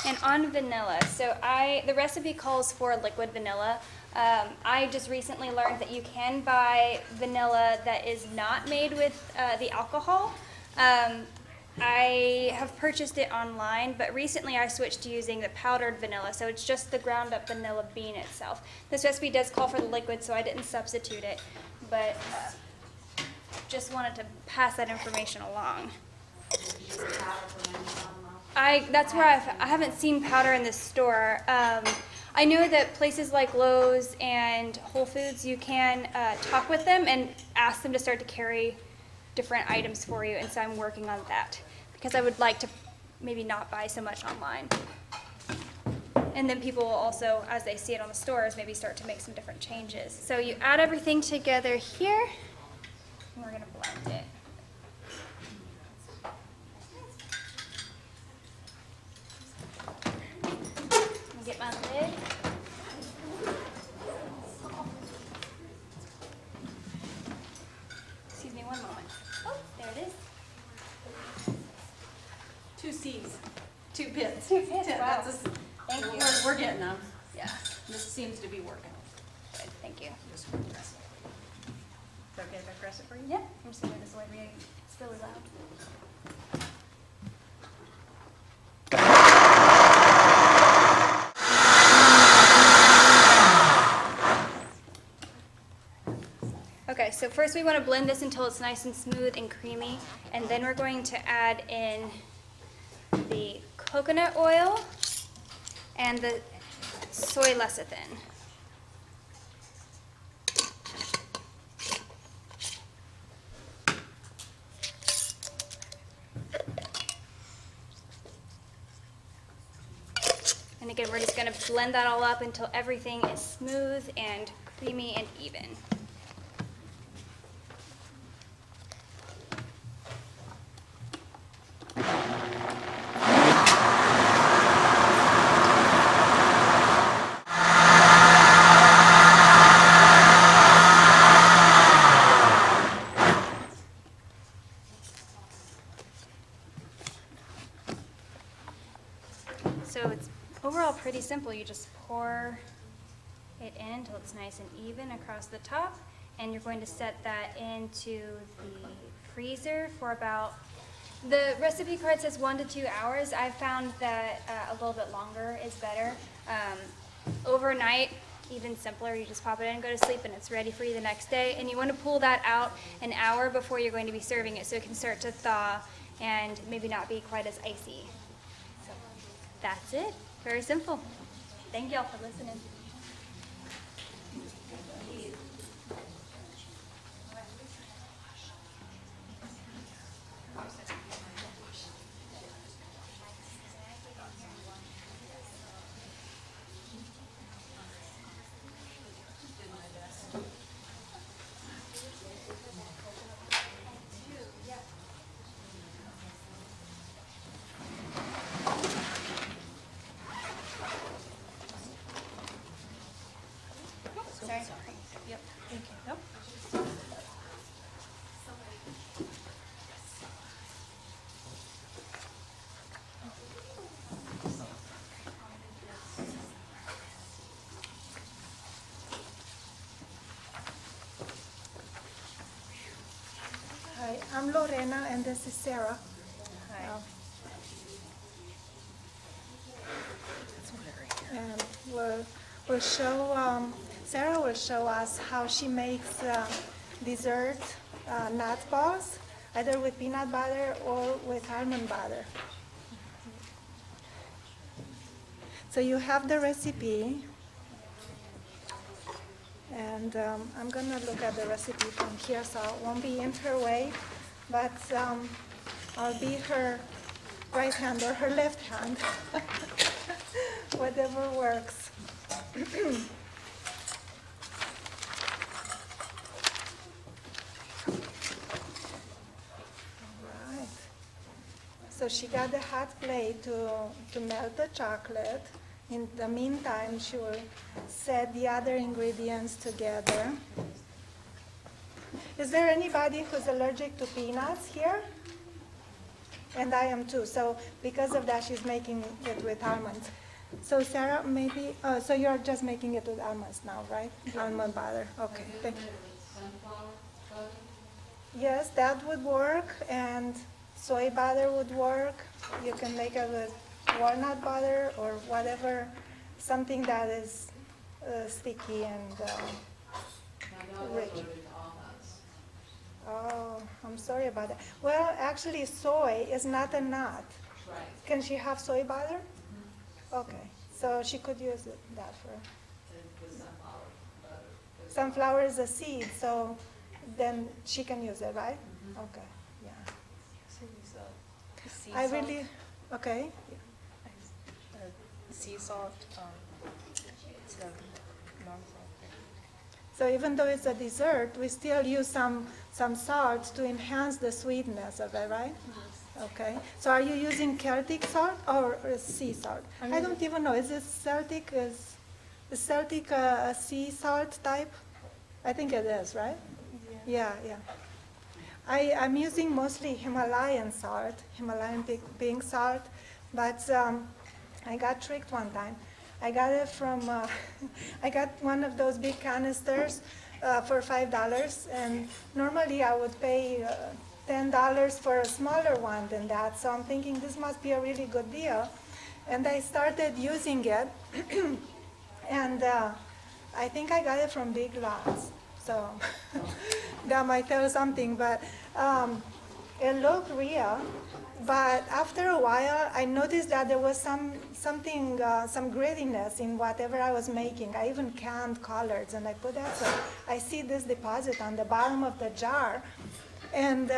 And on vanilla, so the recipe calls for liquid vanilla. I just recently learned that you can buy vanilla that is not made with the alcohol. I have purchased it online, but recently I switched to using the powdered vanilla, so it's just the ground up vanilla bean itself. This recipe does call for the liquid, so I didn't substitute it, but just wanted to pass that information along. That's where I haven't seen powder in this store. I know that places like Lowe's and Whole Foods, you can talk with them and ask them to start to carry different items for you, and so I'm working on that because I would like to maybe not buy so much online. And then people will also, as they see it on the stores, maybe start to make some different changes. So you add everything together here, and we're gonna blend it. Let me get my lid. Excuse me one moment. Oh, there it is. 2 C's, 2 pits. 2 pits, Yeah, wow. that's Thank you. We're getting them. Yeah, This seems to be working. good, thank you. Just press it. Is it okay if I press it for you? Yeah, I'm just gonna move this away from you. It's really loud. Okay, Okay, so first we want to blend this until it's nice and smooth and creamy, and then we're going to add in the coconut oil and the soy lecithin. And again, we're just going to blend that all up until everything is smooth and creamy and even. So it's overall pretty simple. You just pour it in until it's nice and even across the top, and you're going to set that into the freezer for about, the recipe card says 1 to 2 hours. I've found that a little bit longer is better. Overnight, even simpler. You just pop it in, go to sleep, and it's ready for you the next day. And you want to pull that out an hour before you're going to be serving it so it can start to thaw and maybe not be quite as icy. So that's it. Very simple. Thank y'all for listening. Sorry. Yep. Thank you. Nope. Hi, I'm Lorena, and this is Sarah. Hi. And Sarah will show us how she makes dessert nut balls, either with peanut butter or with almond butter. So you have the recipe, and I'm gonna look at the recipe from here, so I won't be in her way, but I'll be her right hand or her left hand, whatever works. Right. So she got the hot plate to melt the chocolate. In the meantime, she will set the other ingredients together. Is there anybody who's allergic to peanuts here? And I am too. So because of that, she's making it with almonds. So Sarah, maybe, so you're just making it with almonds now, right? Almond butter. Okay. Thank you. Yes, that would work, and soy butter would work. You can make it with walnut butter or whatever, something that is sticky and rich. Oh, I'm sorry about that. Well, actually, soy is not a nut. Can she have soy butter? Okay, so she could use that for. Sunflower is a seed, so then she can use it, right? Okay, yeah. I really, okay. Sea salt, it's a normal salt. So even though it's a dessert, we still use some salts to enhance the sweetness of it, right? Okay. So are you using Celtic salt or sea salt? I don't even know. Is it Celtic? Is Celtic a sea salt type? I think it is, right? Yeah, yeah. I'm using mostly Himalayan salt, Himalayan pink salt, but I got tricked one time. I got it from, I got one of those big canisters for $5, and normally I would pay $10 for a smaller one than that, so I'm thinking this must be a really good deal. And I started using it, and I think I got it from Big Lots. So that might tell something, but it looked real. But after a while, I noticed that there was some grittiness in whatever I was making. I even canned collards, and I put that. So I see this deposit on the bottom of the jar, and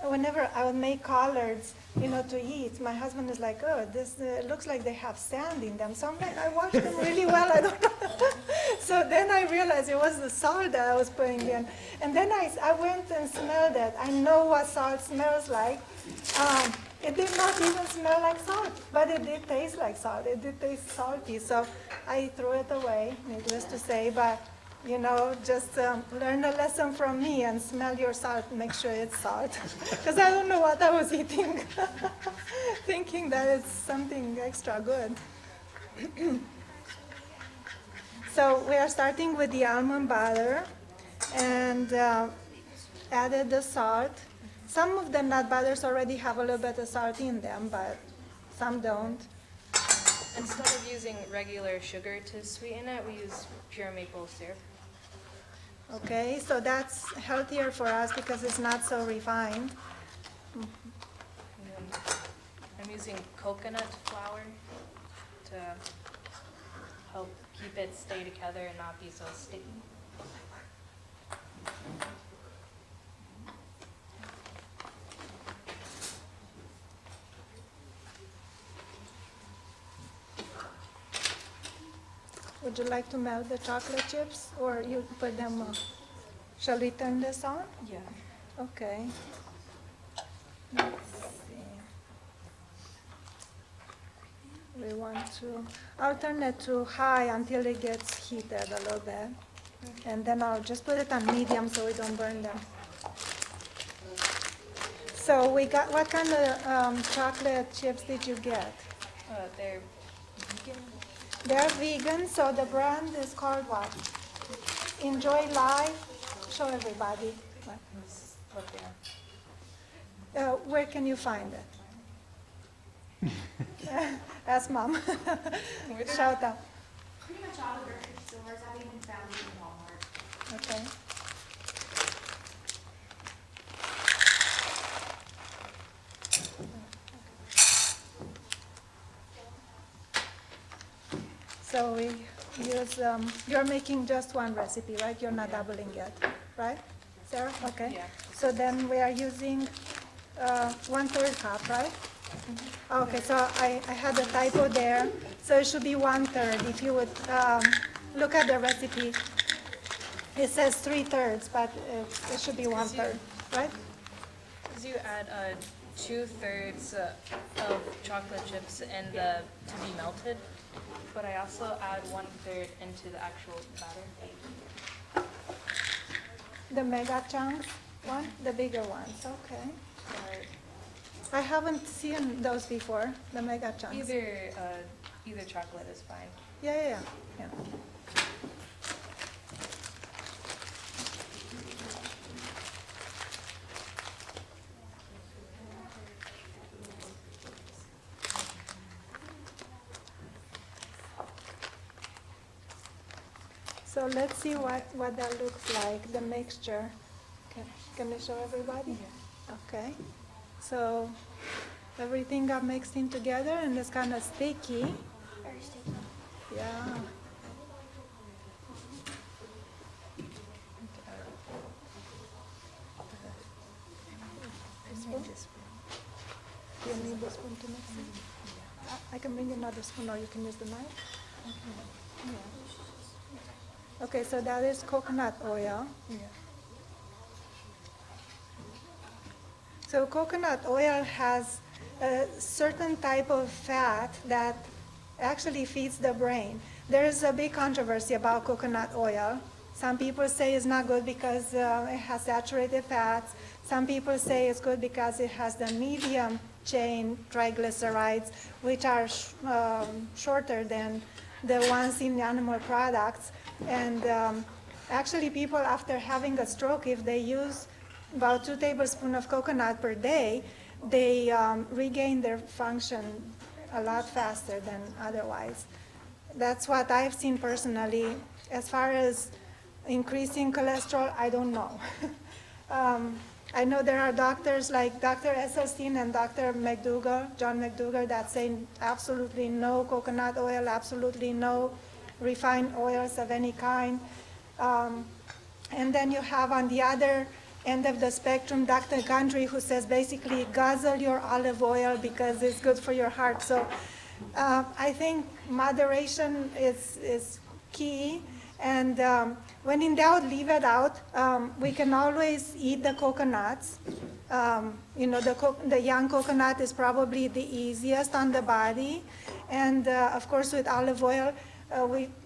whenever I would make collards, to eat, my husband is like, "Oh, this looks like they have sand in them." So I'm like, I washed them really well. I don't know. So then I realized it was the salt that I was putting in, and then I went and smelled it. I know what salt smells like. It did not even smell like salt, but it did taste like salt. It did taste salty, so I threw it away, needless to say. But just learn a lesson from me and smell your salt. Make sure it's salt, because I don't know what I was eating, thinking that it's something extra good. So we are starting with the almond butter, and added the salt. Some of the nut butters already have a little bit of salt in them, but some don't. Instead of using regular sugar to sweeten it, we use pure maple syrup. Okay, so that's healthier for us because it's not so refined. And then I'm using coconut flour to help keep it stay together and not be so sticky. Would you like to melt the chocolate chips, or you put them on? Shall we turn this on? Yeah. Okay. Let's see. We want to, I'll turn it to high until it gets heated a little bit. And then I'll just put it on medium so we don't burn them. So we got, what kind of chocolate chips did you get? They're vegan. They're vegan, so the brand is called what? Enjoy Life. Show everybody. Look there. Where can you find it? Ask Mom. Shout out. Pretty much all the grocery stores, I've even found it in Walmart. Okay. So we use, you're making just one recipe, right? You're not doubling it, right? Sarah? Okay. Yeah. So then we are using 1/3 cup, right? Okay, so I had a typo there. So it should be 1/3. If you would look at the recipe, it says 3/3, but it should be 1/3, right? Because you add 2/3 of chocolate chips in the to be melted, but I also add 1/3 into the actual batter. The mega chunks one, the bigger ones, okay. I haven't seen those before, the mega chunks. Either chocolate is fine. Yeah. So let's see what that looks like, the mixture. Can you show everybody? Okay. So everything got mixed in together and it's kind of sticky. Very sticky. Yeah. Do you need the spoon to mix it? I can bring another spoon, or you can use the knife. Okay, so that is coconut oil. So coconut oil has a certain type of fat that actually feeds the brain. There is a big controversy about coconut oil. Some people say it's not good because it has saturated fats. Some people say it's good because it has the medium chain triglycerides, which are shorter than the ones in animal products. And actually people after having a stroke, if they use about 2 tablespoons of coconut per day, they regain their function a lot faster than otherwise. That's what I've seen personally. As far as increasing cholesterol, I don't know. I know there are doctors like Dr. Esselstyn and Dr. McDougall, John McDougall, that say absolutely no coconut oil, absolutely no refined oils of any kind. And then you have on the other end of the spectrum, Dr. Gundry, who says basically guzzle your olive oil because it's good for your heart. So I think moderation is key. And when in doubt, leave it out. We can always eat the coconuts. The young coconut is probably the easiest on the body. And of course, with olive oil,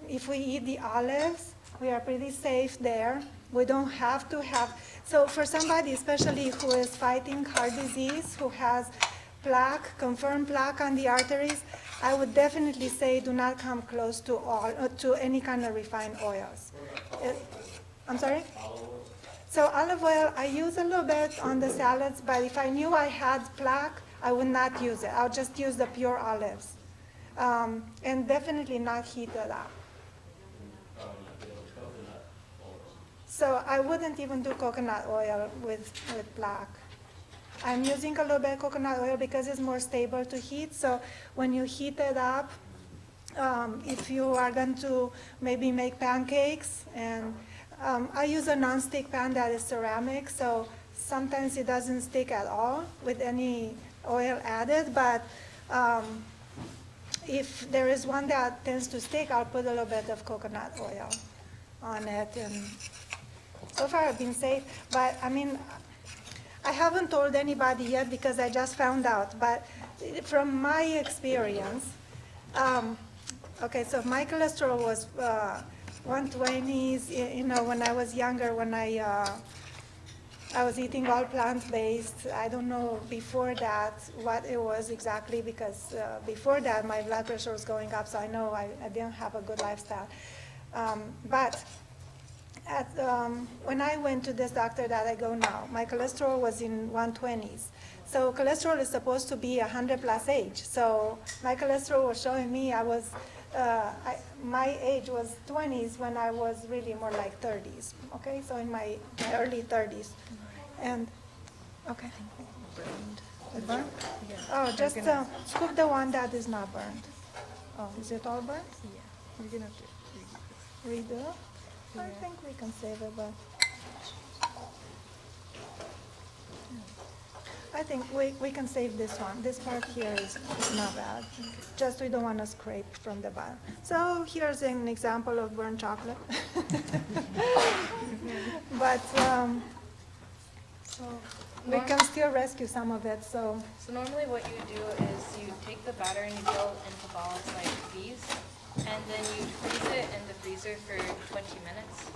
if we eat the olives, we are pretty safe there. We don't have to have, so for somebody especially who is fighting heart disease, who has plaque, confirmed plaque on the arteries, I would definitely say do not come close to any kind of refined oils. I'm sorry? So olive oil, I use a little bit on the salads, but if I knew I had plaque, I would not use it. I'll just use the pure olives. And definitely not heat it up. So I wouldn't even do coconut oil with plaque. I'm using a little bit of coconut oil because it's more stable to heat. So when you heat it up, if you are going to maybe make pancakes, and I use a non-stick pan that is ceramic, so sometimes it doesn't stick at all with any oil added, but if there is one that tends to stick, I'll put a little bit of coconut oil on it. And so far I've been safe, but I mean, I haven't told anybody yet because I just found out, but from my experience, okay, so my cholesterol was 120s, when I was younger, when I was eating all plant-based. I don't know before that what it was exactly, because before that my blood pressure was going up, so I know I didn't have a good lifestyle. But when I went to this doctor that I go now, my cholesterol was in 120s. So cholesterol is supposed to be 100 plus age. So my cholesterol was showing me my age was 20s when I was really more like 30s. Okay, so in my early 30s. And, okay. It burned? Oh, just scoop the one that is not burned. Oh, is it all burned? Yeah, you're gonna have to Redo? I think we can save it, but I think we can save this one. This part here is not bad. Just we don't want to scrape from the bottom. So here's an example of burnt chocolate. But we can still rescue some of it. So normally what you do is you take the batter and you build into balls like these, and then you freeze it in the freezer for 20 minutes.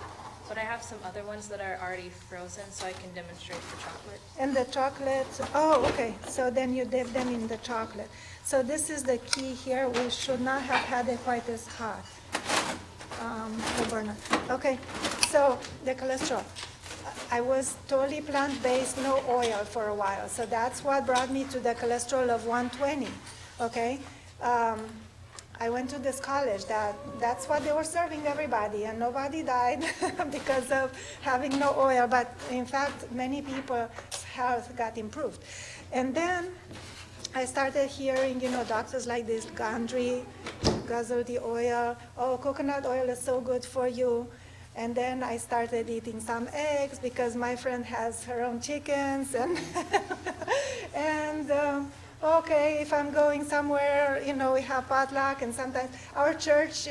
But I have some other ones that are already frozen, so I can demonstrate the chocolate. and the chocolate, oh, okay. So then you dip them in the chocolate. So this is the key here. We should not have had it quite as hot. The burner. Okay, so the cholesterol. I was totally plant-based, no oil for a while. So that's what brought me to the cholesterol of 120, okay? I went to this college that's what they were serving everybody, and nobody died because of having no oil, but in fact, many people's health got improved. And then I started hearing, doctors like this, Gundry, guzzle the oil, oh, coconut oil is so good for you. And then I started eating some eggs because my friend has her own chickens, and okay, if I'm going somewhere, we have potluck, and sometimes our church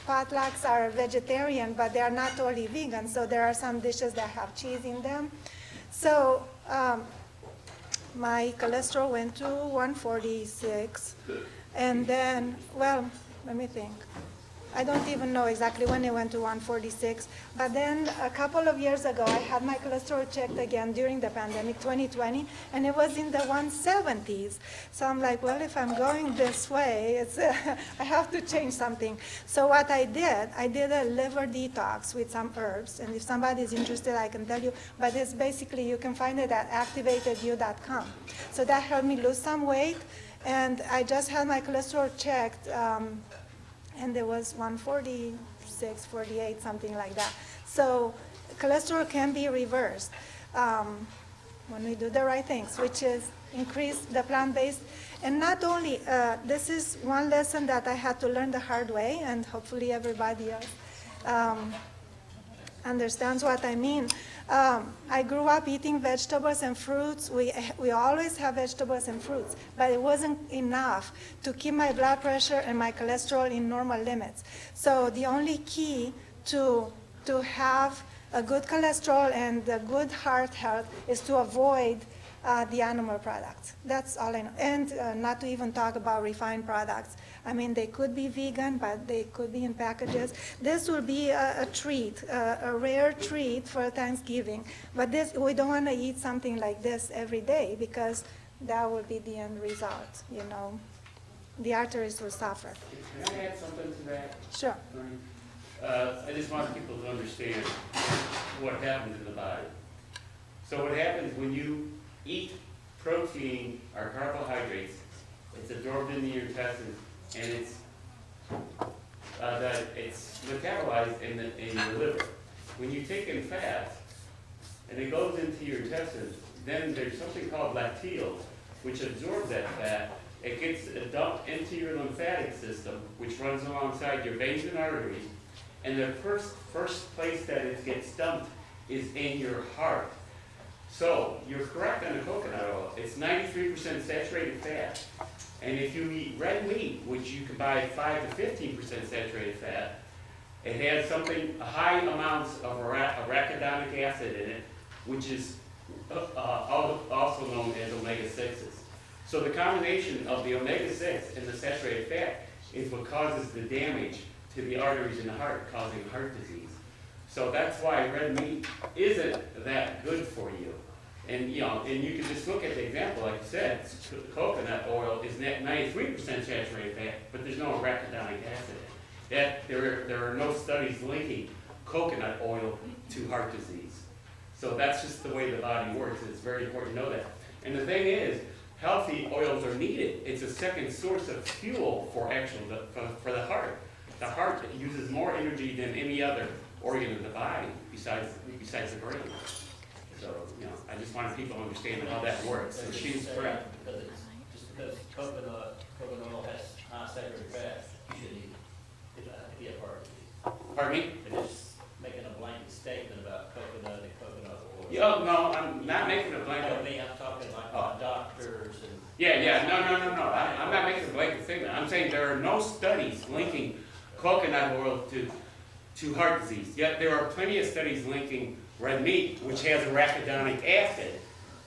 potlucks are vegetarian, but they are not totally vegan, so there are some dishes that have cheese in them. So my cholesterol went to 146, and then, well, let me think. I don't even know exactly when it went to 146, but then a couple of years ago, I had my cholesterol checked again during the pandemic, 2020, and it was in the 170s. So I'm like, well, if I'm going this way, I have to change something. So what I did a liver detox with some herbs, and if somebody is interested, I can tell you, but it's basically, you can find it at activatedyou.com. So that helped me lose some weight, and I just had my cholesterol checked, and it was 146 46, 48, something like that. So cholesterol can be reversed when we do the right things, which is increase the plant-based. And not only, this is one lesson that I had to learn the hard way, and hopefully everybody else understands what I mean. I grew up eating vegetables and fruits. We always have vegetables and fruits, but it wasn't enough to keep my blood pressure and my cholesterol in normal limits. So the only key to have a good cholesterol and a good heart health is to avoid the animal products. That's all I know. And not to even talk about refined products. I mean, they could be vegan, but they could be in packages. This will be a treat, a rare treat for Thanksgiving. But this, we don't want to eat something like this every day because that will be the end result, you know. The arteries will suffer. Can I add something to that? Sure. I just want people to understand what happens in the body. So what happens when you eat protein or carbohydrates, it's absorbed into your intestines and it's metabolized in your liver. When you take in fat and it goes into your intestines, then there's something called lacteals, which absorb that fat. It gets dumped into your lymphatic system, which runs alongside your veins and arteries. And the first place that it gets dumped is in your heart. So you're correct on the coconut oil. It's 93% saturated fat. And if you eat red meat, which you can buy 5 to 15% saturated fat, it has high amounts of arachidonic acid in it, which is also known as omega-6s. So the combination of the omega-6 and the saturated fat is what causes the damage to the arteries in the heart, causing heart disease. So that's why red meat isn't that good for you. And you can just look at the example, like you said, coconut oil is 93% saturated fat, but there's no arachidonic acid. There are no studies linking coconut oil to heart disease. So that's just the way the body works. It's very important to know that. And the thing is, healthy oils are needed. It's a second source of fuel for for the heart. The heart uses more energy than any other organ of the body besides the brain. So, I just wanted people to understand how that works. So she's correct. Because just because coconut oil has high saturated fat, you shouldn't eat it. If you have heart disease. Pardon me? They're just making a blanket statement about coconut and coconut oil. No, I'm not making a blanket. I'm talking like doctors and. Yeah, no. I'm not making a blanket statement. I'm saying there are no studies linking coconut oil to heart disease. Yet there are plenty of studies linking red meat, which has arachidonic acid,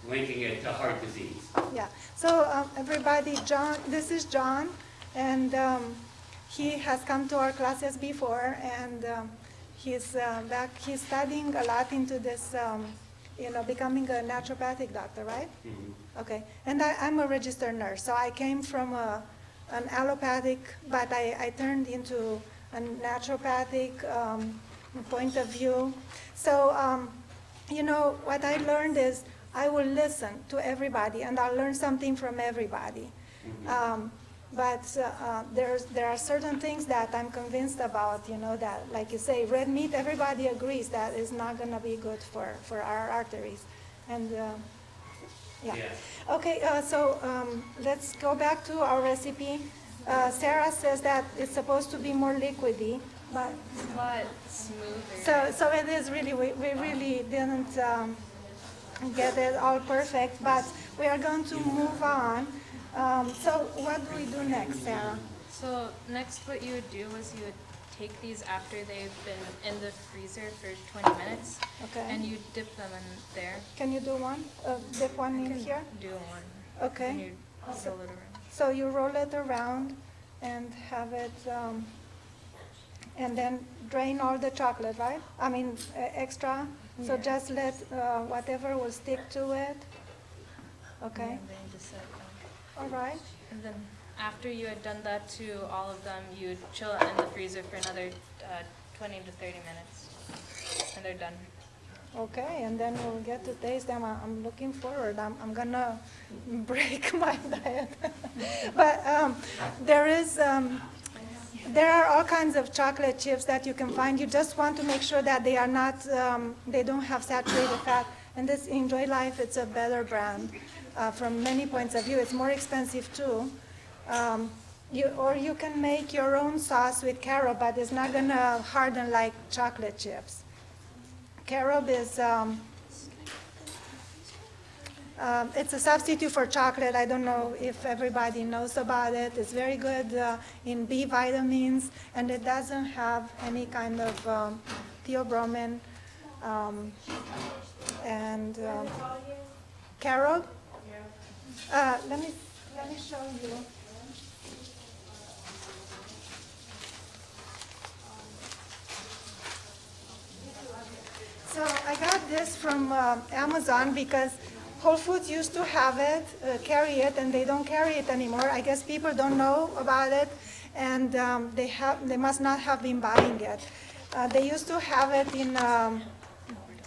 linking it to heart disease. Yeah. So everybody, John, this is John, and he has come to our classes before, and he's studying a lot into this, becoming a naturopathic doctor, right? Mm-hmm. Okay. And I'm a registered nurse, so I came from an allopathic, but I turned into a naturopathic point of view. So, what I learned is I will listen to everybody, and I'll learn something from everybody. But there are certain things that I'm convinced about, that, like you say, red meat, everybody agrees that is not going to be good for our arteries. And, yeah. Okay, so let's go back to our recipe. Sarah says that it's supposed to be more liquidy, but smoother. So it is really, we really didn't get it all perfect, but we are going to move on. So what do we do next, Sarah? So next what you would do is you would take these after they've been in the freezer for 20 minutes. Okay. And you dip them in there. Can you do one? Dip one in here? Do one. Okay. And you roll it around. So you roll it around and have it, and then drain all the chocolate, right? I mean, extra. So just let whatever will stick to it. Okay. And then you just set it down. All right. And then after you had done that to all of them, you would chill it in the freezer for another 20 to 30 minutes. And they're done. Okay, and then we'll get to taste them. I'm looking forward. I'm gonna break my diet. But there is, There are all kinds of chocolate chips that you can find. You just want to make sure that they are not, they don't have saturated fat. And this Enjoy Life, it's a better brand from many points of view. It's more expensive too. Or you can make your own sauce with carob, but it's not gonna harden like chocolate chips. Carob is, it's a substitute for chocolate. I don't know if everybody knows about it. It's very good in B vitamins, and it doesn't have any kind of theobromine. Carob. Let me show you. So I got this from Amazon because Whole Foods used to have it, carry it, and they don't carry it anymore. I guess people don't know about it, and they must not have been buying it. They used to have it in. Are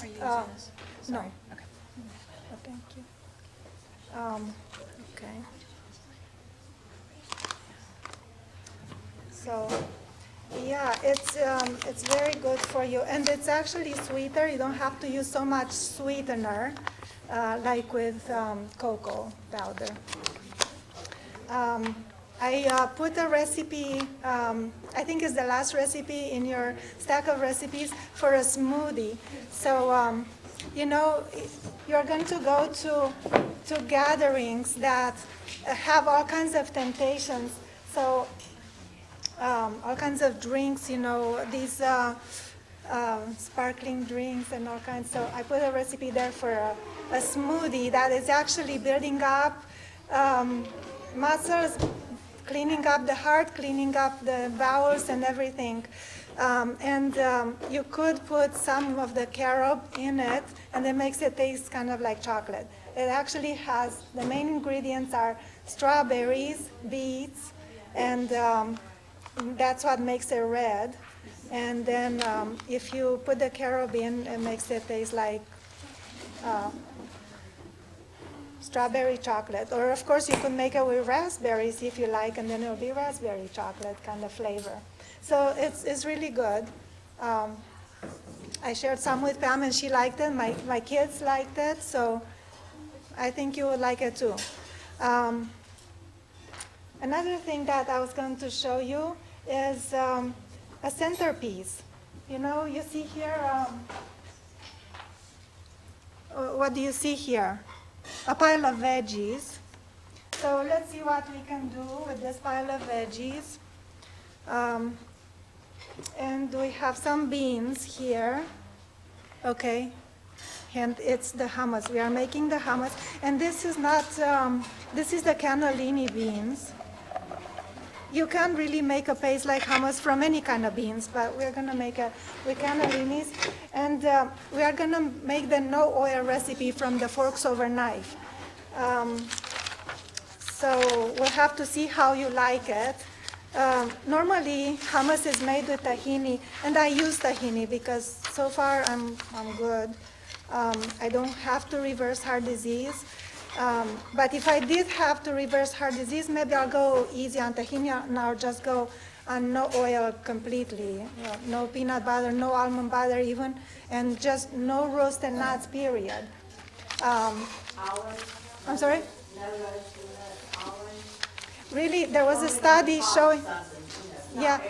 you using this? No. Okay. Oh, thank you. Okay. So, yeah, it's very good for you, and it's actually sweeter. You don't have to use so much sweetener, like with cocoa powder. I put a recipe, I think it's the last recipe in your stack of recipes for a smoothie. So, you know, you're going to go to gatherings that have all kinds of temptations. So, all kinds of drinks, you know, these sparkling drinks and all kinds. So I put a recipe there for a smoothie that is actually building up muscles, cleaning up the heart, cleaning up the bowels and everything. You could put some of the carob in it, and it makes it taste kind of like chocolate. It actually has, the main ingredients are strawberries, beets, and that's what makes it red. And then if you put the carob in, it makes it taste like strawberry chocolate. Or of course you could make it with raspberries if you like, and then it'll be raspberry chocolate kind of flavor. So it's really good. I shared some with Pam and she liked it. My kids liked it, so I think you would like it too. Another thing that I was going to show you is a centerpiece. You know, you see here, what do you see here? A pile of veggies. So let's see what we can do with this pile of veggies. And we have some beans here. Okay. And it's the hummus. We are making the hummus. And this is not, this is the cannellini beans. You can't really make a paste like hummus from any kind of beans, but we're going to make it with cannellinis. And we are going to make the no oil recipe from the forks over knife. So we'll have to see how you like it. Normally, hummus is made with tahini, and I use tahini because so far I'm good. I don't have to reverse heart disease. But if I did have to reverse heart disease, maybe I'll go easy on tahini and I'll just go on no oil completely. No peanut butter, no almond butter even, and just no roasted nuts, period. I'm sorry? No roasted nuts, almonds. Really, there was a study showing, yeah,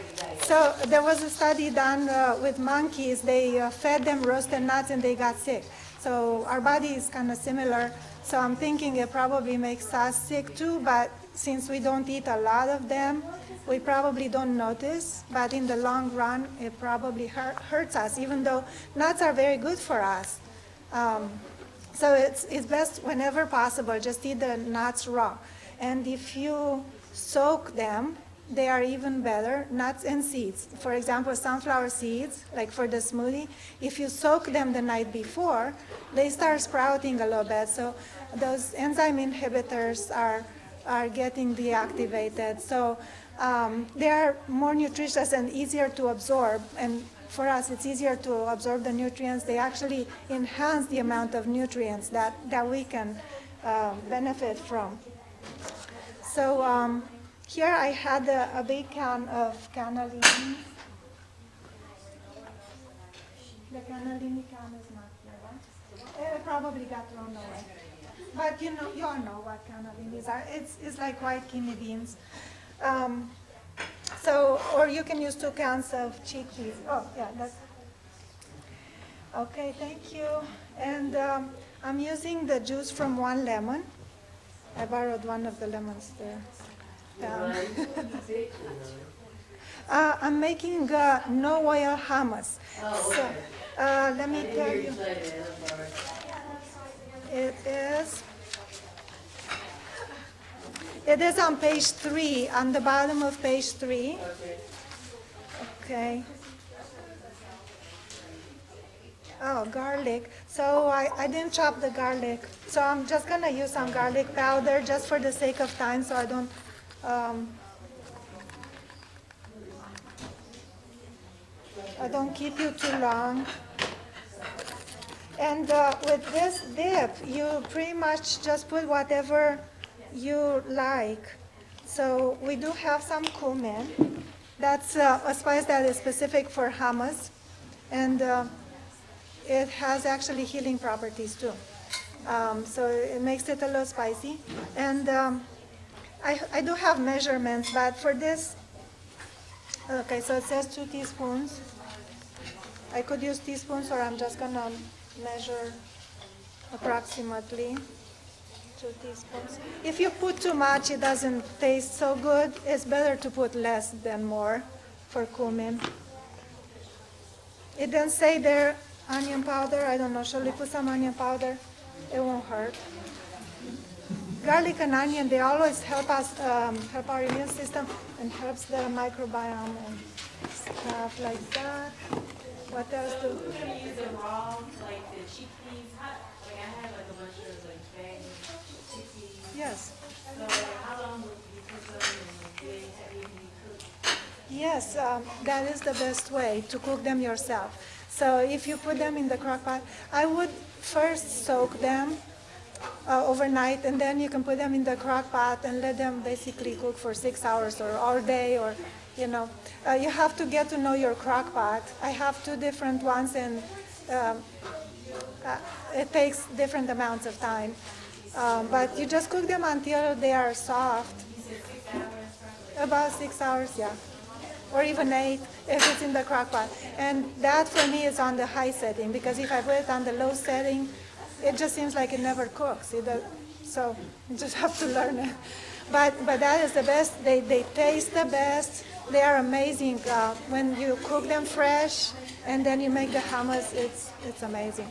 so there was a study done with monkeys. They fed them roasted nuts and they got sick. So our body is kind of similar. So I'm thinking it probably makes us sick too, but since we don't eat a lot of them, we probably don't notice. But in the long run, it probably hurts us, even though nuts are very good for us. So it's best whenever possible, just eat the nuts raw. And if you soak them, they are even better, nuts and seeds. For example, sunflower seeds, like for the smoothie, if you soak them the night before, they start sprouting a little bit. So those enzyme inhibitors are getting deactivated. So they are more nutritious and easier to absorb. And for us, it's easier to absorb the nutrients. They actually enhance the amount of nutrients that we can benefit from. So here I had a big can of cannellini. The cannellini can is not here, right? It probably got thrown away. But you all know what cannellinis are. It's like white kidney beans. Or you can use 2 cans of chickpeas. Oh, yeah, that's. Okay, thank you. And I'm using the juice from 1 lemon. I borrowed one of the lemons there. I'm making no oil hummus. So let me tell you. It is on page 3, on the bottom of page 3. Okay. Oh, garlic. So I didn't chop the garlic. So I'm just going to use some garlic powder just for the sake of time so I don't keep you too long. And with this dip, you pretty much just put whatever you like. So we do have some cumin. That's a spice that is specific for hummus. And it has actually healing properties too. So it makes it a little spicy. And I do have measurements, but for this, okay, so it says 2 teaspoons. I could use teaspoons, or I'm just gonna measure approximately 2 teaspoons. If you put too much, it doesn't taste so good. It's better to put less than more for cumin. It didn't say there onion powder. I don't know. Shall we put some onion powder? It won't hurt. Garlic and onion, they always help us, help our immune system and helps the microbiome and stuff like that. What else do? We're gonna use the raw, like the chickpeas, like I have like a bunch of like bags of chickpeas. Yes. So how long would you cook them and do they have anything cooked? Yes, that is the best way to cook them yourself. So if you put them in the crock pot, I would first soak them overnight, and then you can put them in the crock pot and let them basically cook for 6 hours or all day, or you have to get to know your crock pot. I have 2 different ones, and it takes different amounts of time. But you just cook them until they are soft. About 6 hours, yeah. Or even 8 if it's in the crock pot. And that for me is on the high setting, because if I put it on the low setting, it just seems like it never cooks. So you just have to learn it. But that is the best. They taste the best. They are amazing when you cook them fresh and then you make the hummus. It's amazing.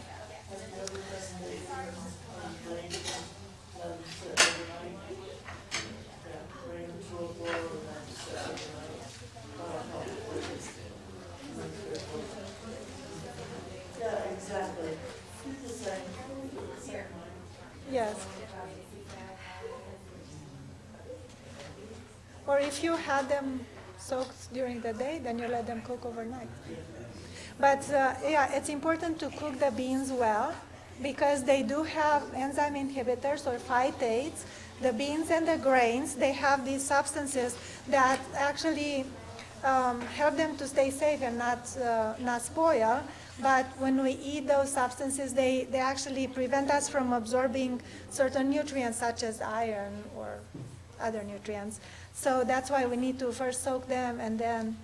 Yes. Or if you had them soaked during the day, then you let them cook overnight. But yeah, it's important to cook the beans well, because they do have enzyme inhibitors or phytates. The beans and the grains, they have these substances that actually help them to stay safe and not spoil. But when we eat those substances, they actually prevent us from absorbing certain nutrients such as iron or other nutrients. So that's why we need to first soak them and then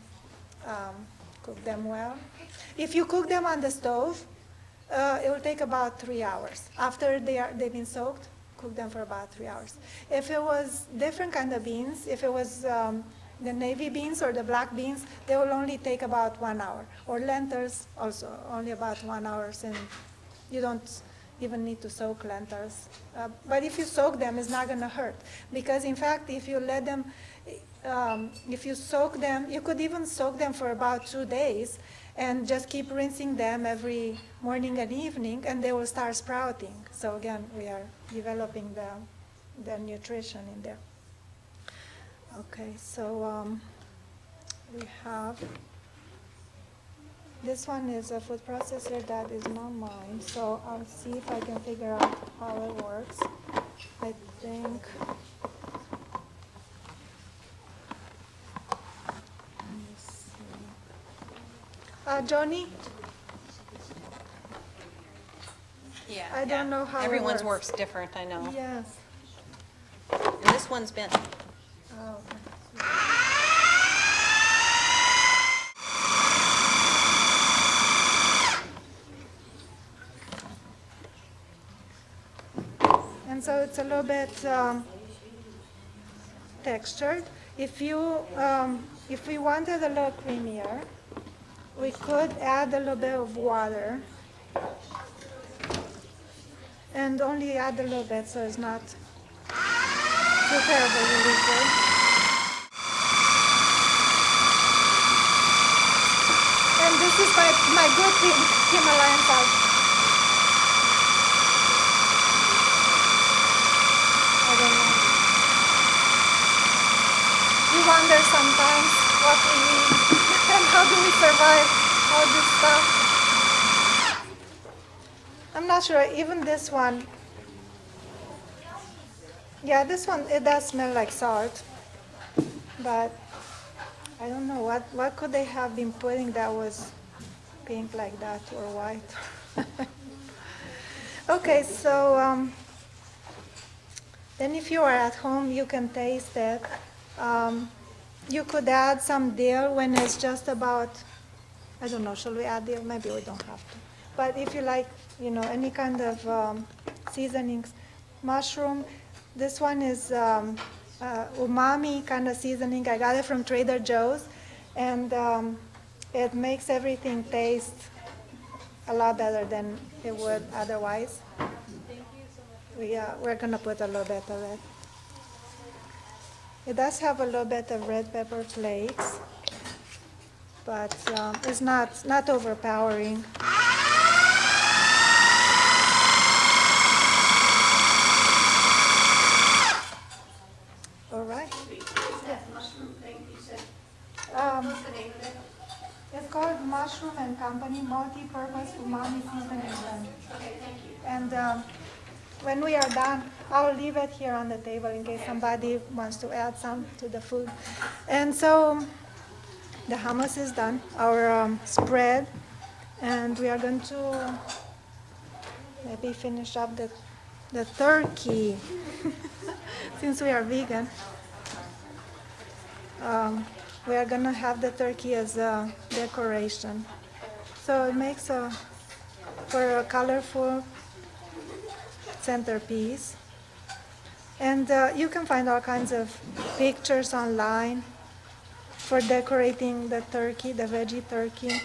cook them well. If you cook them on the stove, it will take about 3 hours. After they've been soaked, cook them for about 3 hours. If it was different kind of beans, if it was the navy beans or the black beans, they will only take about 1 hour. Or lentils also, only about 1 hour, and you don't even need to soak lentils. But if you soak them, it's not going to hurt. Because in fact, if you let them, if you soak them, you could even soak them for about 2 days and just keep rinsing them every morning and evening, and they will start sprouting. So again, we are developing the nutrition in there. Okay, so we have, this one is a food processor that is not mine, so I'll see if I can figure out how it works. I think, Johnny? Yeah. I don't know how it Everyone's works. works different, I know. Yes. And this one's been, Oh, okay. And so it's a little bit textured. If we wanted a little creamier, we could add a little bit of water and only add a little bit so it's not too terribly liquid. And this is my good pink Himalayan salt. I don't know. We wonder sometimes what we eat and how do we survive all this stuff. I'm not sure, even this one. Yeah, this one, it does smell like salt. But I don't know, what could they have been putting that was pink like that or white? Okay, so then if you are at home, you can taste it. You could add some dill when it's just about, I don't know, shall we add dill? Maybe we don't have to. But if you like, any kind of seasonings, mushroom, this one is umami kind of seasoning. I got it from Trader Joe's, and it makes everything taste a lot better than it would otherwise. We're gonna put a little bit of it. It does have a little bit of red pepper flakes, but it's not overpowering. All right. It's called Mushroom and Company Multi-Purpose Umami Seasoning Blend. And when we are done, I'll leave it here on the table in case somebody wants to add some to the food. And so the hummus is done, our spread, and we are going to maybe finish up the turkey since we are vegan. We are going to have the turkey as a decoration. So it makes for a colorful centerpiece. And you can find all kinds of pictures online for decorating the turkey, the veggie turkey.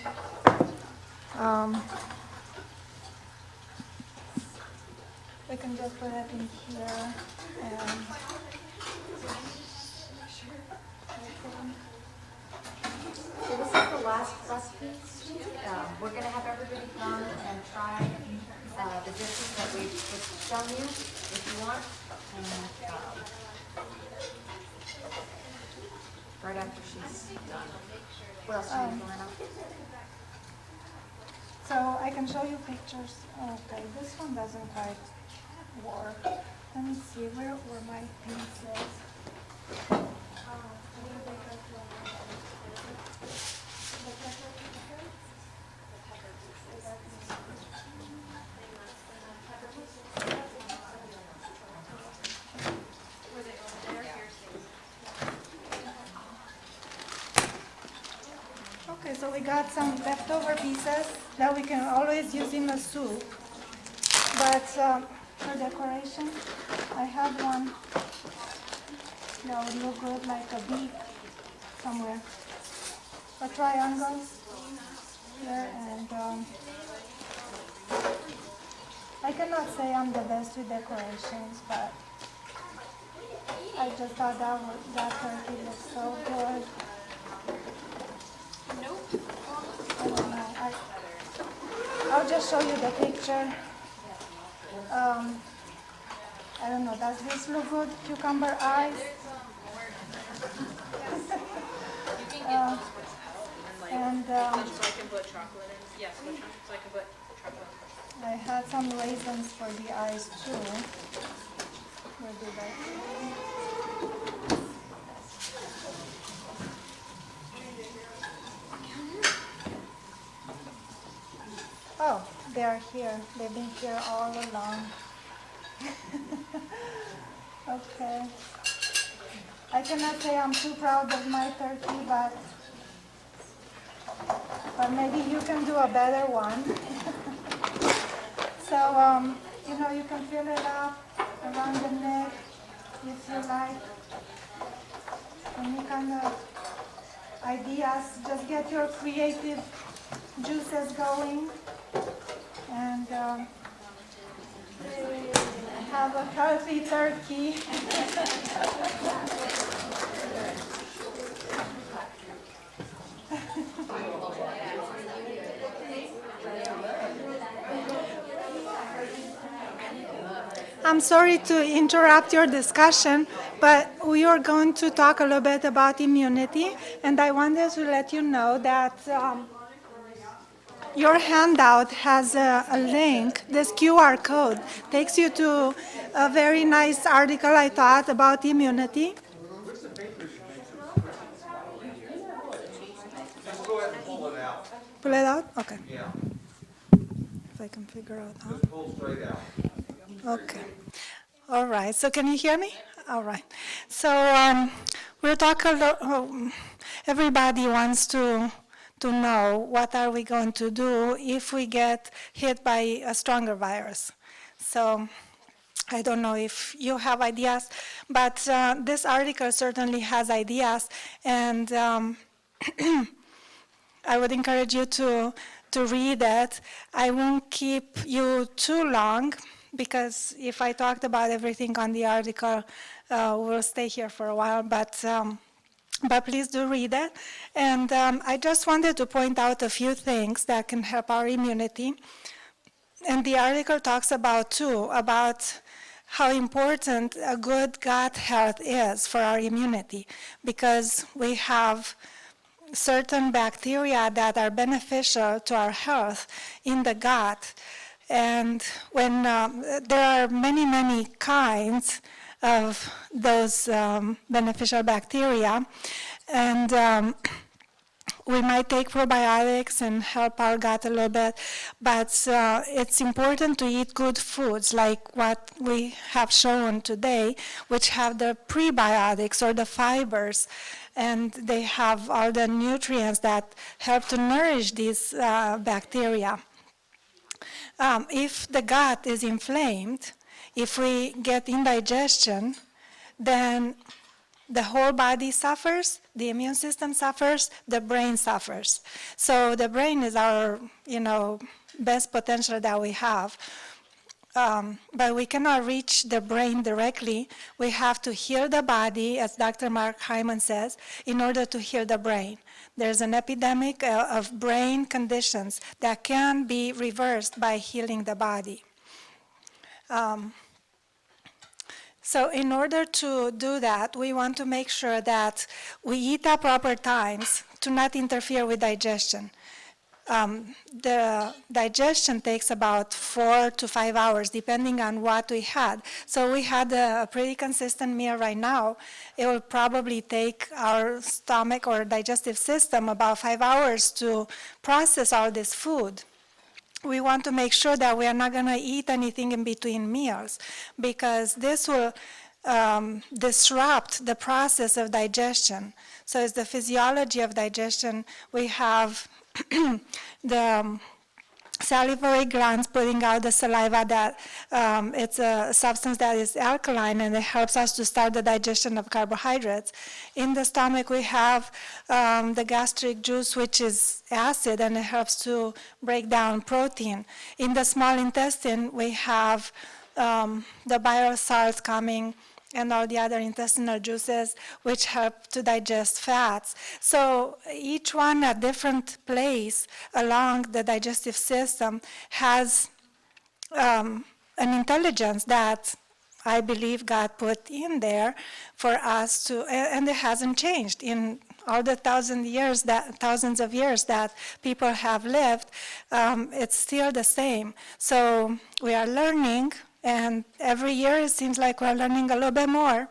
We can just put it in here and So this is the last recipe. We're going to have everybody come and try the dishes that we've just shown you, if you want. And right after she's done. What else do you want to know? so I can show you pictures. Okay, this one doesn't quite work. Let me see where my piece is. Okay, so we got some leftover pieces that we can always use in a soup. But for decoration, I have one that would look good like a beak somewhere. A triangle here, and I cannot say I'm the best with decorations, but I just thought that turkey looked so good. I don't know. I'll just show you the picture. I don't know, does this look good? Cucumber eyes? And So I can put chocolate in? Yes, so I can put chocolate. I had some raisins for the eyes too. Where did I? Oh, they are here. They've been here all along. Okay. I cannot say I'm too proud of my turkey, but maybe you can do a better one. So, you can fill it up around the neck if you like. Any kind of ideas, just get your creative juices going and have a healthy turkey. I'm sorry to interrupt your discussion, but we are going to talk a little bit about immunity, and I wanted to let you know that your handout has a link. This QR code takes you to a very nice article, I thought, about immunity. Go ahead and pull it out. Pull it out? Okay. Yeah. If I can figure out how. Just pull straight out. Okay. All right. So can you hear me? All right. So we're talking. Everybody wants to know what are we going to do if we get hit by a stronger virus. So I don't know if you have ideas, but this article certainly has ideas, and I would encourage you to read it. I won't keep you too long, because if I talked about everything on the article, we'll stay here for a while, but please do read it. And I just wanted to point out a few things that can help our immunity. And the article talks about how important a good gut health is for our immunity, because we have certain bacteria that are beneficial to our health in the gut. And when there are many, many kinds of those beneficial bacteria, and we might take probiotics and help our gut a little bit, but it's important to eat good foods like what we have shown today, which have the prebiotics or the fibers, and they have all the nutrients that help to nourish these bacteria. If the gut is inflamed, if we get indigestion, then the whole body suffers, the immune system suffers, the brain suffers. So the brain is our, best potential that we have. But we cannot reach the brain directly. We have to heal the body, as Dr. Mark Hyman says, in order to heal the brain. There's an epidemic of brain conditions that can be reversed by healing the body. So in order to do that, we want to make sure that we eat at proper times to not interfere with digestion. The digestion takes about 4 to 5 hours, depending on what we had. So we had a pretty consistent meal right now. It will probably take our stomach or digestive system about 5 hours to process all this food. We want to make sure that we are not going to eat anything in between meals, because this will disrupt the process of digestion. So it's the physiology of digestion. We have the salivary glands putting out the saliva that it's a substance that is alkaline, and it helps us to start the digestion of carbohydrates. In the stomach, we have the gastric juice, which is acid, and it helps to break down protein. In the small intestine, we have the bile salts coming and all the other intestinal juices, which help to digest fats. So each one at different place along the digestive system has an intelligence that I believe God put in there for us to, and it hasn't changed in all the thousands of years that people have lived. It's still the same. So we are learning. And every year it seems like we're learning a little bit more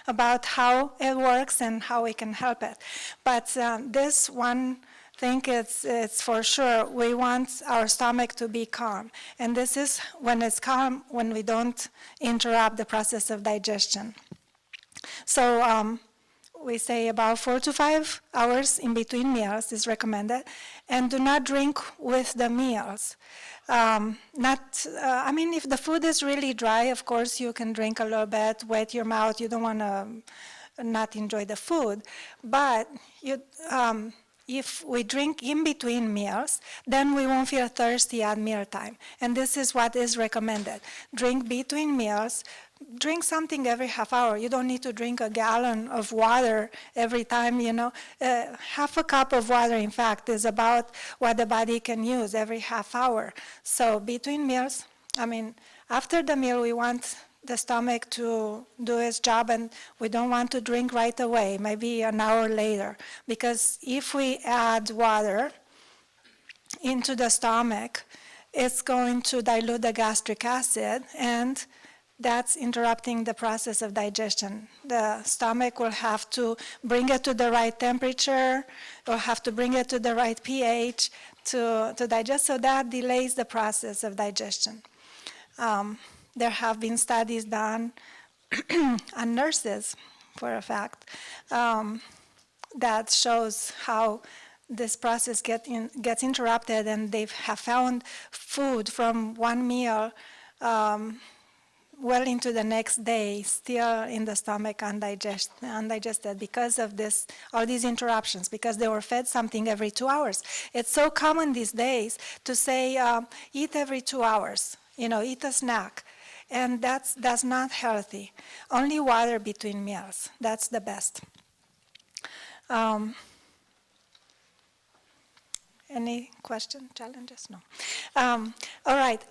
about how it works and how we can help it. But this one think it's for sure. We want our stomach to be calm. And this is when it's calm, when we don't interrupt the process of digestion. So we say about 4 to 5 hours in between meals is recommended. And do not drink with the meals. I mean, if the food is really dry, of course, you can drink a little bit, wet your mouth. You don't want to not enjoy the food. But if we drink in between meals, then we won't feel thirsty at mealtime. And this is what is recommended. Drink between meals. Drink something every half hour. You don't need to drink a gallon of water every time, you know. Half a cup of water, in fact, is about what the body can use every half hour. So between meals, I mean, after the meal, we want the stomach to do its job, and we don't want to drink right away, maybe an hour later. Because if we add water into the stomach, it's going to dilute the gastric acid, and that's interrupting the process of digestion. The stomach will have to bring it to the right temperature, or have to bring it to the right pH to digest, so that delays the process of digestion. There have been studies done on nurses, for a fact, that shows how this process gets interrupted, and they have found food from one meal well into the next day, still in the stomach undigested because of all these interruptions, because they were fed something every 2 hours. It's so common these days to say, eat every 2 hours, eat a snack. And that's not healthy. Only water between meals, that's the best. Any question, challenges? No. All right,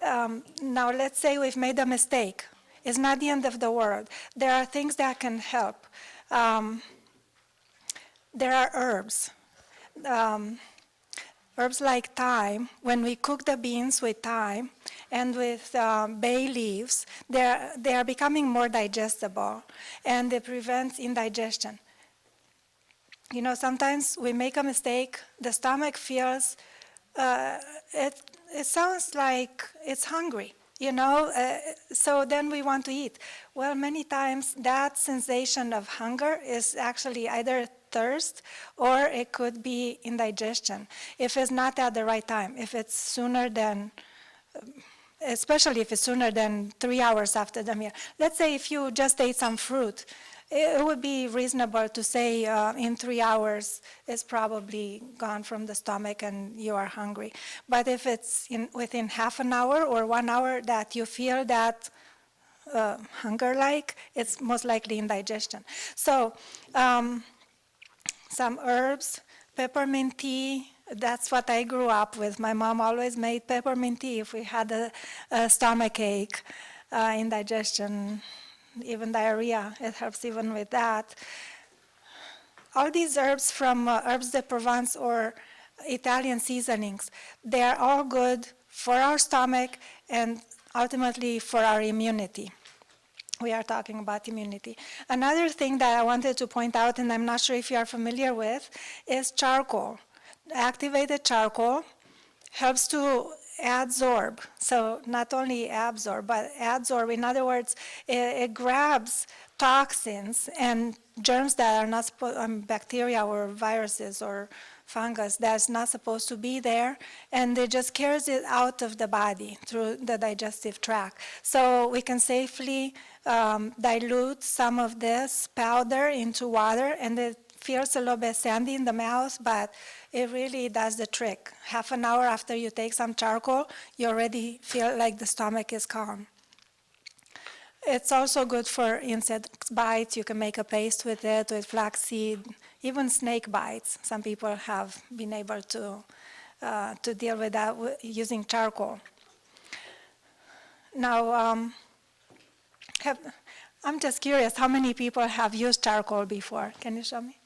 now let's say we've made a mistake. It's not the end of the world. There are things that can help. There are herbs. Herbs like thyme, when we cook the beans with thyme and with bay leaves, they are becoming more digestible, and they prevent indigestion. Sometimes we make a mistake, the stomach feels, it sounds like it's hungry, so then we want to eat. Well, many times that sensation of hunger is actually either thirst, or it could be indigestion, if it's not at the right time, if it's sooner than, especially if it's sooner than 3 hours after the meal. Let's say if you just ate some fruit, it would be reasonable to say in 3 hours it's probably gone from the stomach and you are hungry. But if it's within half an hour or 1 hour that you feel that hunger-like, it's most likely indigestion. So some herbs, peppermint tea, that's what I grew up with. My mom always made peppermint tea if we had a stomach ache, indigestion, even diarrhea. It helps even with that. All these herbs from Herbes de Provence or Italian seasonings, they are all good for our stomach and ultimately for our immunity. We are talking about immunity. Another thing that I wanted to point out, and I'm not sure if you are familiar with, is charcoal. Activated charcoal helps to adsorb. So not only absorb, but adsorb. In other words, it grabs toxins and germs that are not bacteria or viruses or fungus that's not supposed to be there, and it just carries it out of the body through the digestive tract. So we can safely dilute some of this powder into water, and it feels a little bit sandy in the mouth, but it really does the trick. Half an hour after you take some charcoal, you already feel like the stomach is calm. It's also good for insect bites. You can make a paste with it, with flaxseed, even snake bites. Some people have been able to deal with that using charcoal. Now, I'm just curious, how many people have used charcoal before? Can you show me?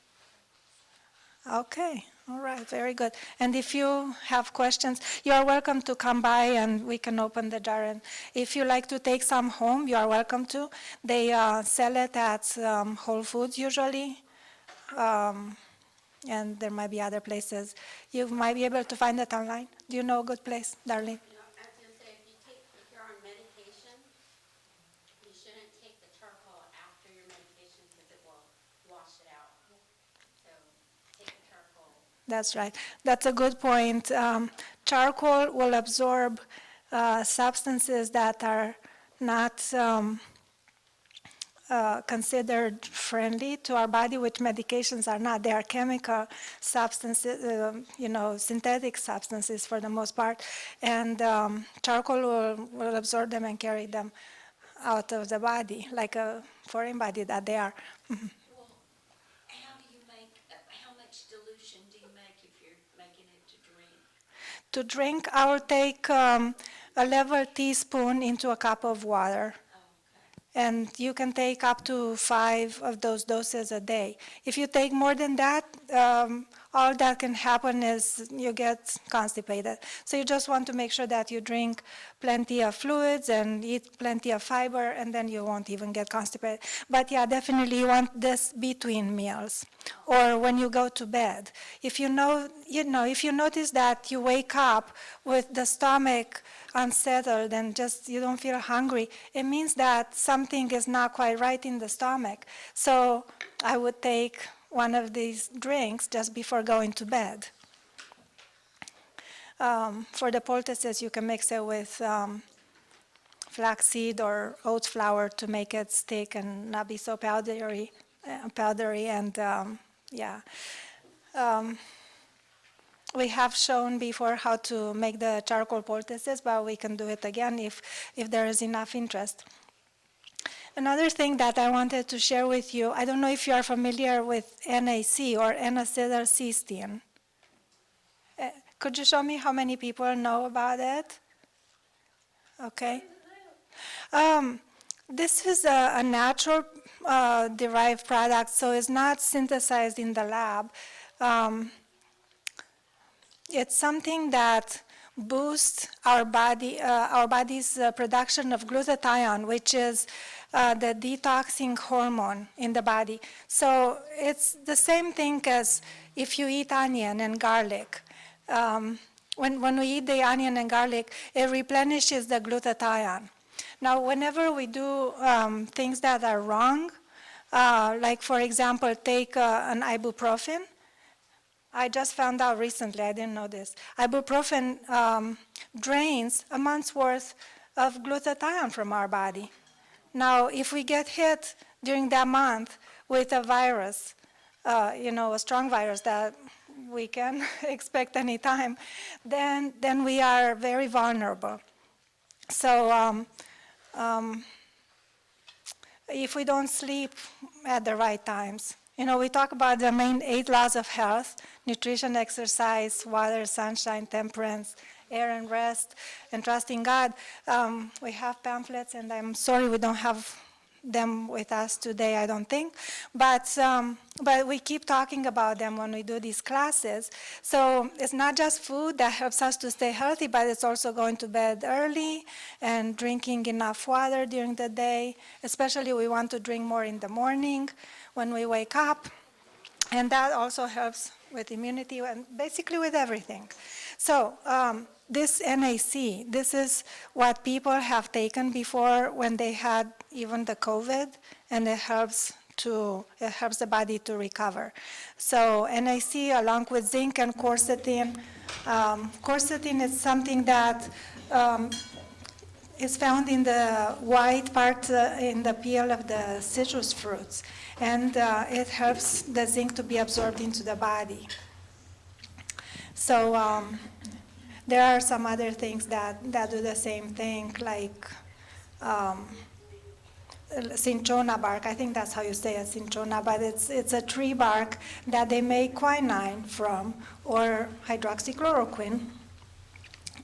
Okay, all right, very good. And if you have questions, you are welcome to come by and we can open the jar. And if you like to take some home, you are welcome to. They sell it at Whole Foods usually. and there might be other places. You might be able to find it online. Do you know a good place, Darlene? You know, I was gonna say, if you're on medication, you shouldn't take the charcoal after your medication because it will wash it out. So take the charcoal. That's right. That's a good point. Charcoal will absorb substances that are not considered friendly to our body, which medications are not. They are chemical substances, synthetic substances for the most part, and charcoal will absorb them and carry them out of the body, like a foreign body that they are. Mhm. Well, how do you make, how much dilution do you make if you're making it to drink? To drink, I will take a level teaspoon into a cup of water. And you can take up to 5 of those doses a day. If you take more than that, all that can happen is you get constipated. So you just want to make sure that you drink plenty of fluids and eat plenty of fiber, and then you won't even get constipated. But yeah, definitely you want this between meals or when you go to bed. If you if you notice that you wake up with the stomach unsettled and just you don't feel hungry, it means that something is not quite right in the stomach. So I would take one of these drinks just before going to bed. For the poultices, you can mix it with flaxseed or oat flour to make it stick and not be so powdery and yeah. We have shown before how to make the charcoal poultices, but we can do it again if there is enough interest. Another thing that I wanted to share with you, I don't know if you are familiar with NAC or N-acetylcysteine. Could you show me how many people know about it? Okay. This is a natural derived product, so it's not synthesized in the lab. It's something that boosts our body's production of glutathione, which is the detoxing hormone in the body. So it's the same thing as if you eat onion and garlic. When we eat the onion and garlic, it replenishes the glutathione. Now, whenever we do things that are wrong, like for example, take an ibuprofen. I just found out recently, I didn't know this. Ibuprofen drains a month's worth of glutathione from our body. Now, if we get hit during that month with a virus, a strong virus that we can expect any time, then we are very vulnerable. So if we don't sleep at the right times, we talk about the main 8 laws of health: nutrition, exercise, water, sunshine, temperance, air and rest, and trusting God. We have pamphlets, and I'm sorry we don't have them with us today, I don't think. But we keep talking about them when we do these classes. So it's not just food that helps us to stay healthy, but it's also going to bed early and drinking enough water during the day. Especially we want to drink more in the morning when we wake up. And that also helps with immunity and basically with everything. So this NAC, this is what people have taken before when they had even the COVID, and it helps the body to recover. So NAC along with zinc and quercetin. Quercetin is something that is found in the white part in the peel of the citrus fruits, and it helps the zinc to be absorbed into the body. So there are some other things that do the same thing, like cinchona bark. I think that's how you say it, cinchona, but it's a tree bark that they make quinine from, or hydroxychloroquine,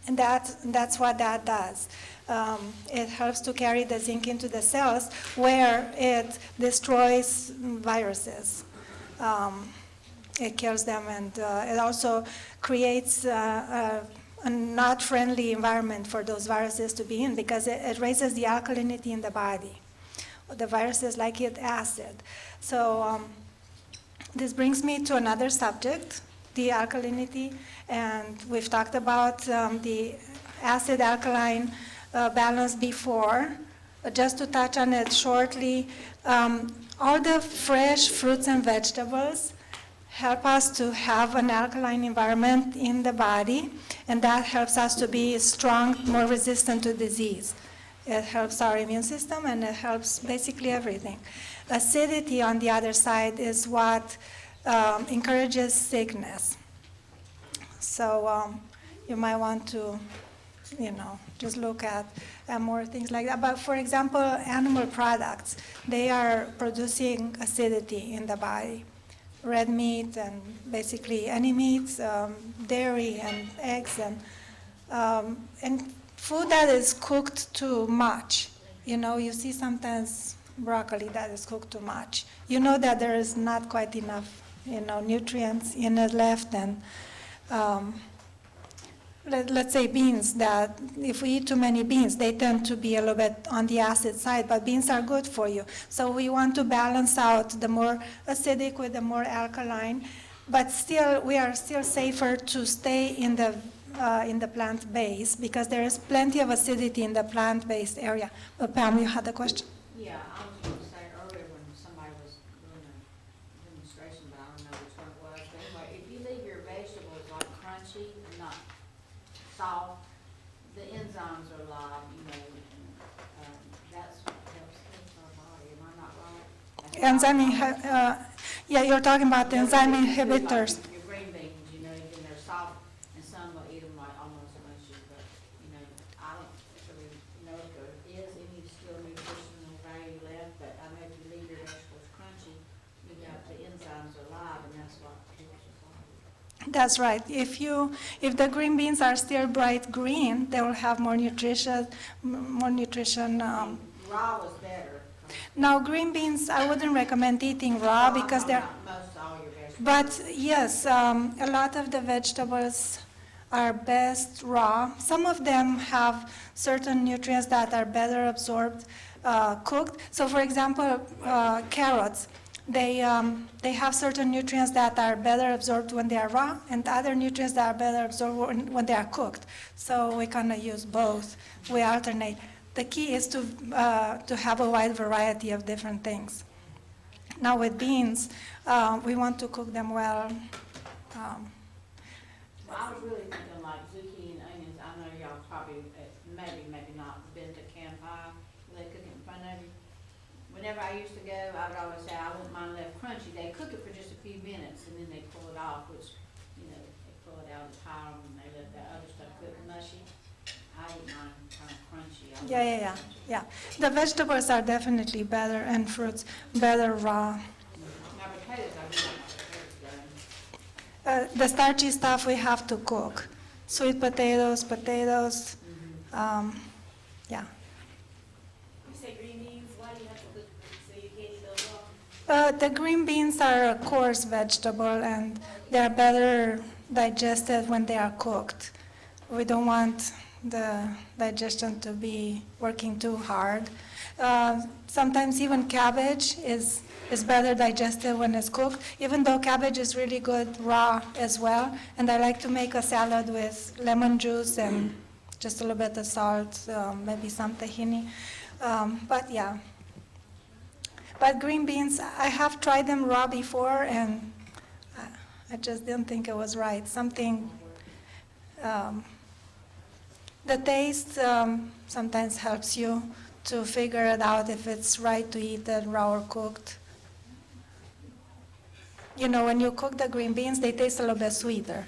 and that's what that does. It helps to carry the zinc into the cells where it destroys viruses. It kills them, and it also creates a not friendly environment for those viruses to be in, because it raises the alkalinity in the body. The viruses like it acid. So this brings me to another subject, the alkalinity, and we've talked about the acid-alkaline balance before. Just to touch on it shortly, all the fresh fruits and vegetables help us to have an alkaline environment in the body, and that helps us to be strong, more resistant to disease. It helps our immune system, and it helps basically everything. Acidity, on the other side, is what encourages sickness. So you might want to, just look at more things like that. But for example, animal products, they are producing acidity in the body. Red meat and basically any meats, dairy and eggs, and food that is cooked too much. You see sometimes broccoli that is cooked too much. You know that there is not quite enough, nutrients in it left, and let's say beans, that if we eat too many beans, they tend to be a little bit on the acid side, but beans are good for you. So we want to balance out the more acidic with the more alkaline, but still, we are still safer to stay in the plant-based, because there is plenty of acidity in the plant-based area. Pam, you had a question? Yeah, I was going to say earlier when somebody was doing a demonstration, but I don't know which one it was. But anyway, if you leave your vegetables like crunchy and not soft, the enzymes are alive, and that's what helps fix our body. Am I not right? Yeah, you're talking about enzyme inhibitors. Like your green beans, even they're soft, and some will eat them like almost mushy, but, I don't really know if there is any still nutritional value left, but I know if you leave your vegetables crunchy, you got the enzymes alive, and that's what helps your body. That's right. If the green beans are still bright green, they will have more nutrition. Raw was better. Now, green beans, I wouldn't recommend eating raw because they're. Most all your vegetables. But yes, a lot of the vegetables are best raw. Some of them have certain nutrients that are better absorbed cooked. So, for example, carrots. They have certain nutrients that are better absorbed when they are raw, and other nutrients that are better absorbed when they are cooked. So we kind of use both. We alternate. The key is to have a wide variety of different things. Now with beans, we want to cook them well. Well, I was really thinking like zucchini and onions. I know y'all probably, maybe not been to can pie, where they cook it in front of you. Whenever I used to go, I would always say I wouldn't mind left crunchy. They cook it for just a few minutes, and then they pull it off, which, they pull it out of the pile, and they let that other stuff cook mushy. I eat mine kind of crunchy. Yeah. The vegetables are definitely better, and fruits better raw. Now potatoes, I really like potatoes done. The starchy stuff we have to cook. Sweet potatoes. Yeah. You say green beans, why do you have to cook so you can't eat those raw? The green beans are a coarse vegetable, and they're better digested when they are cooked. We don't want the digestion to be working too hard. Sometimes even cabbage is better digested when it's cooked, even though cabbage is really good raw as well. And I like to make a salad with lemon juice and just a little bit of salt, maybe some tahini. But yeah. But green beans, I have tried them raw before, and I just didn't think it was right. The taste sometimes helps you to figure it out if it's right to eat it raw or cooked. When you cook the green beans, they taste a little bit sweeter.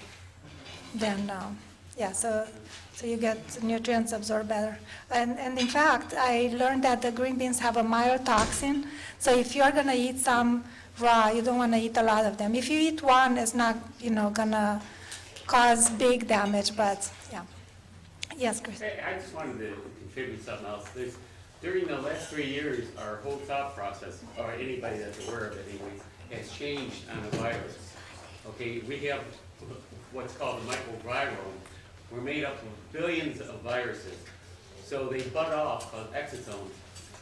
Then, so you get nutrients absorbed better. And in fact, I learned that the green beans have a mild toxin. So if you're going to eat some raw, you don't want to eat a lot of them. If you eat one, it's not, going to cause big damage, but yeah. Yes, Chris. Hey, I just wanted to contribute something else. During the last 3 years, our whole thought process, or anybody that's aware of it anyways, has changed on the virus. Okay, we have what's called the microbiome. We're made up of billions of viruses. So they bud off of exosomes.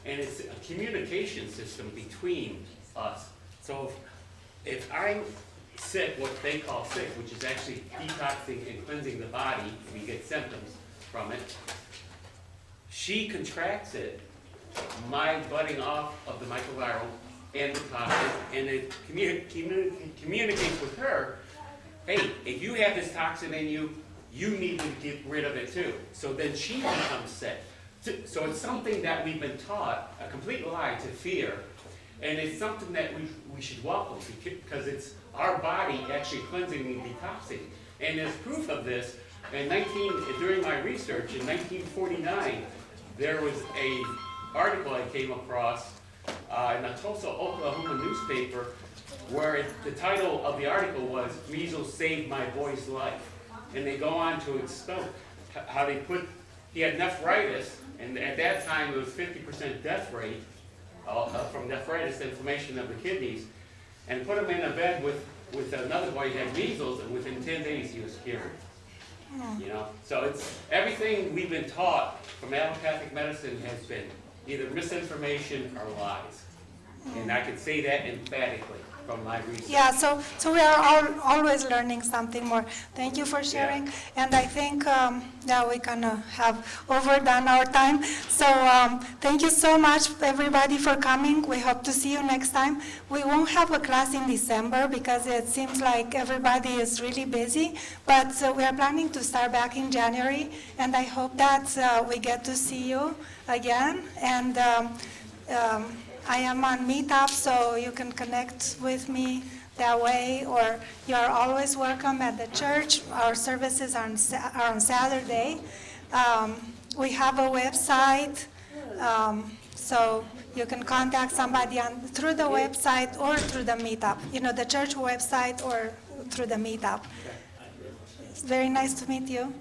And it's a communication system between us. So if I'm sick, what they call sick, which is actually detoxing and cleansing the body, we get symptoms from it, she contracts it, my budding off of the microviral and the toxin, and it communicates with her, hey, if you have this toxin in you, you need to get rid of it too. So then she becomes sick. So it's something that we've been taught, a complete lie, to fear. And it's something that we should welcome, because it's our body actually cleansing and detoxing. And as proof of this, during my research in 1949, there was an article I came across in a Tulsa, Oklahoma newspaper, where the title of the article was "Measles Saved My Boy's Life." And they go on to explain how he had nephritis, and at that time it was 50% death rate from nephritis, inflammation of the kidneys, and put him in a bed with another boy who had measles, and within 10 days he was cured. You know, so it's everything we've been taught from allopathic medicine has been either misinformation or lies, and I can say that emphatically from my research. Yeah, so we are always learning something more. Thank you for sharing. And I think that we kind of have overdone our time. So thank you so much, everybody, for coming. We hope to see you next time. We won't have a class in December because it seems like everybody is really busy. But we are planning to start back in January. And I hope that we get to see you again. And I am on Meetup, so you can connect with me that way, or you are always welcome at the church. Our services are on Saturday. We have a website, so you can contact somebody through the website or through the Meetup, the church website or through the Meetup. It's very nice to meet you.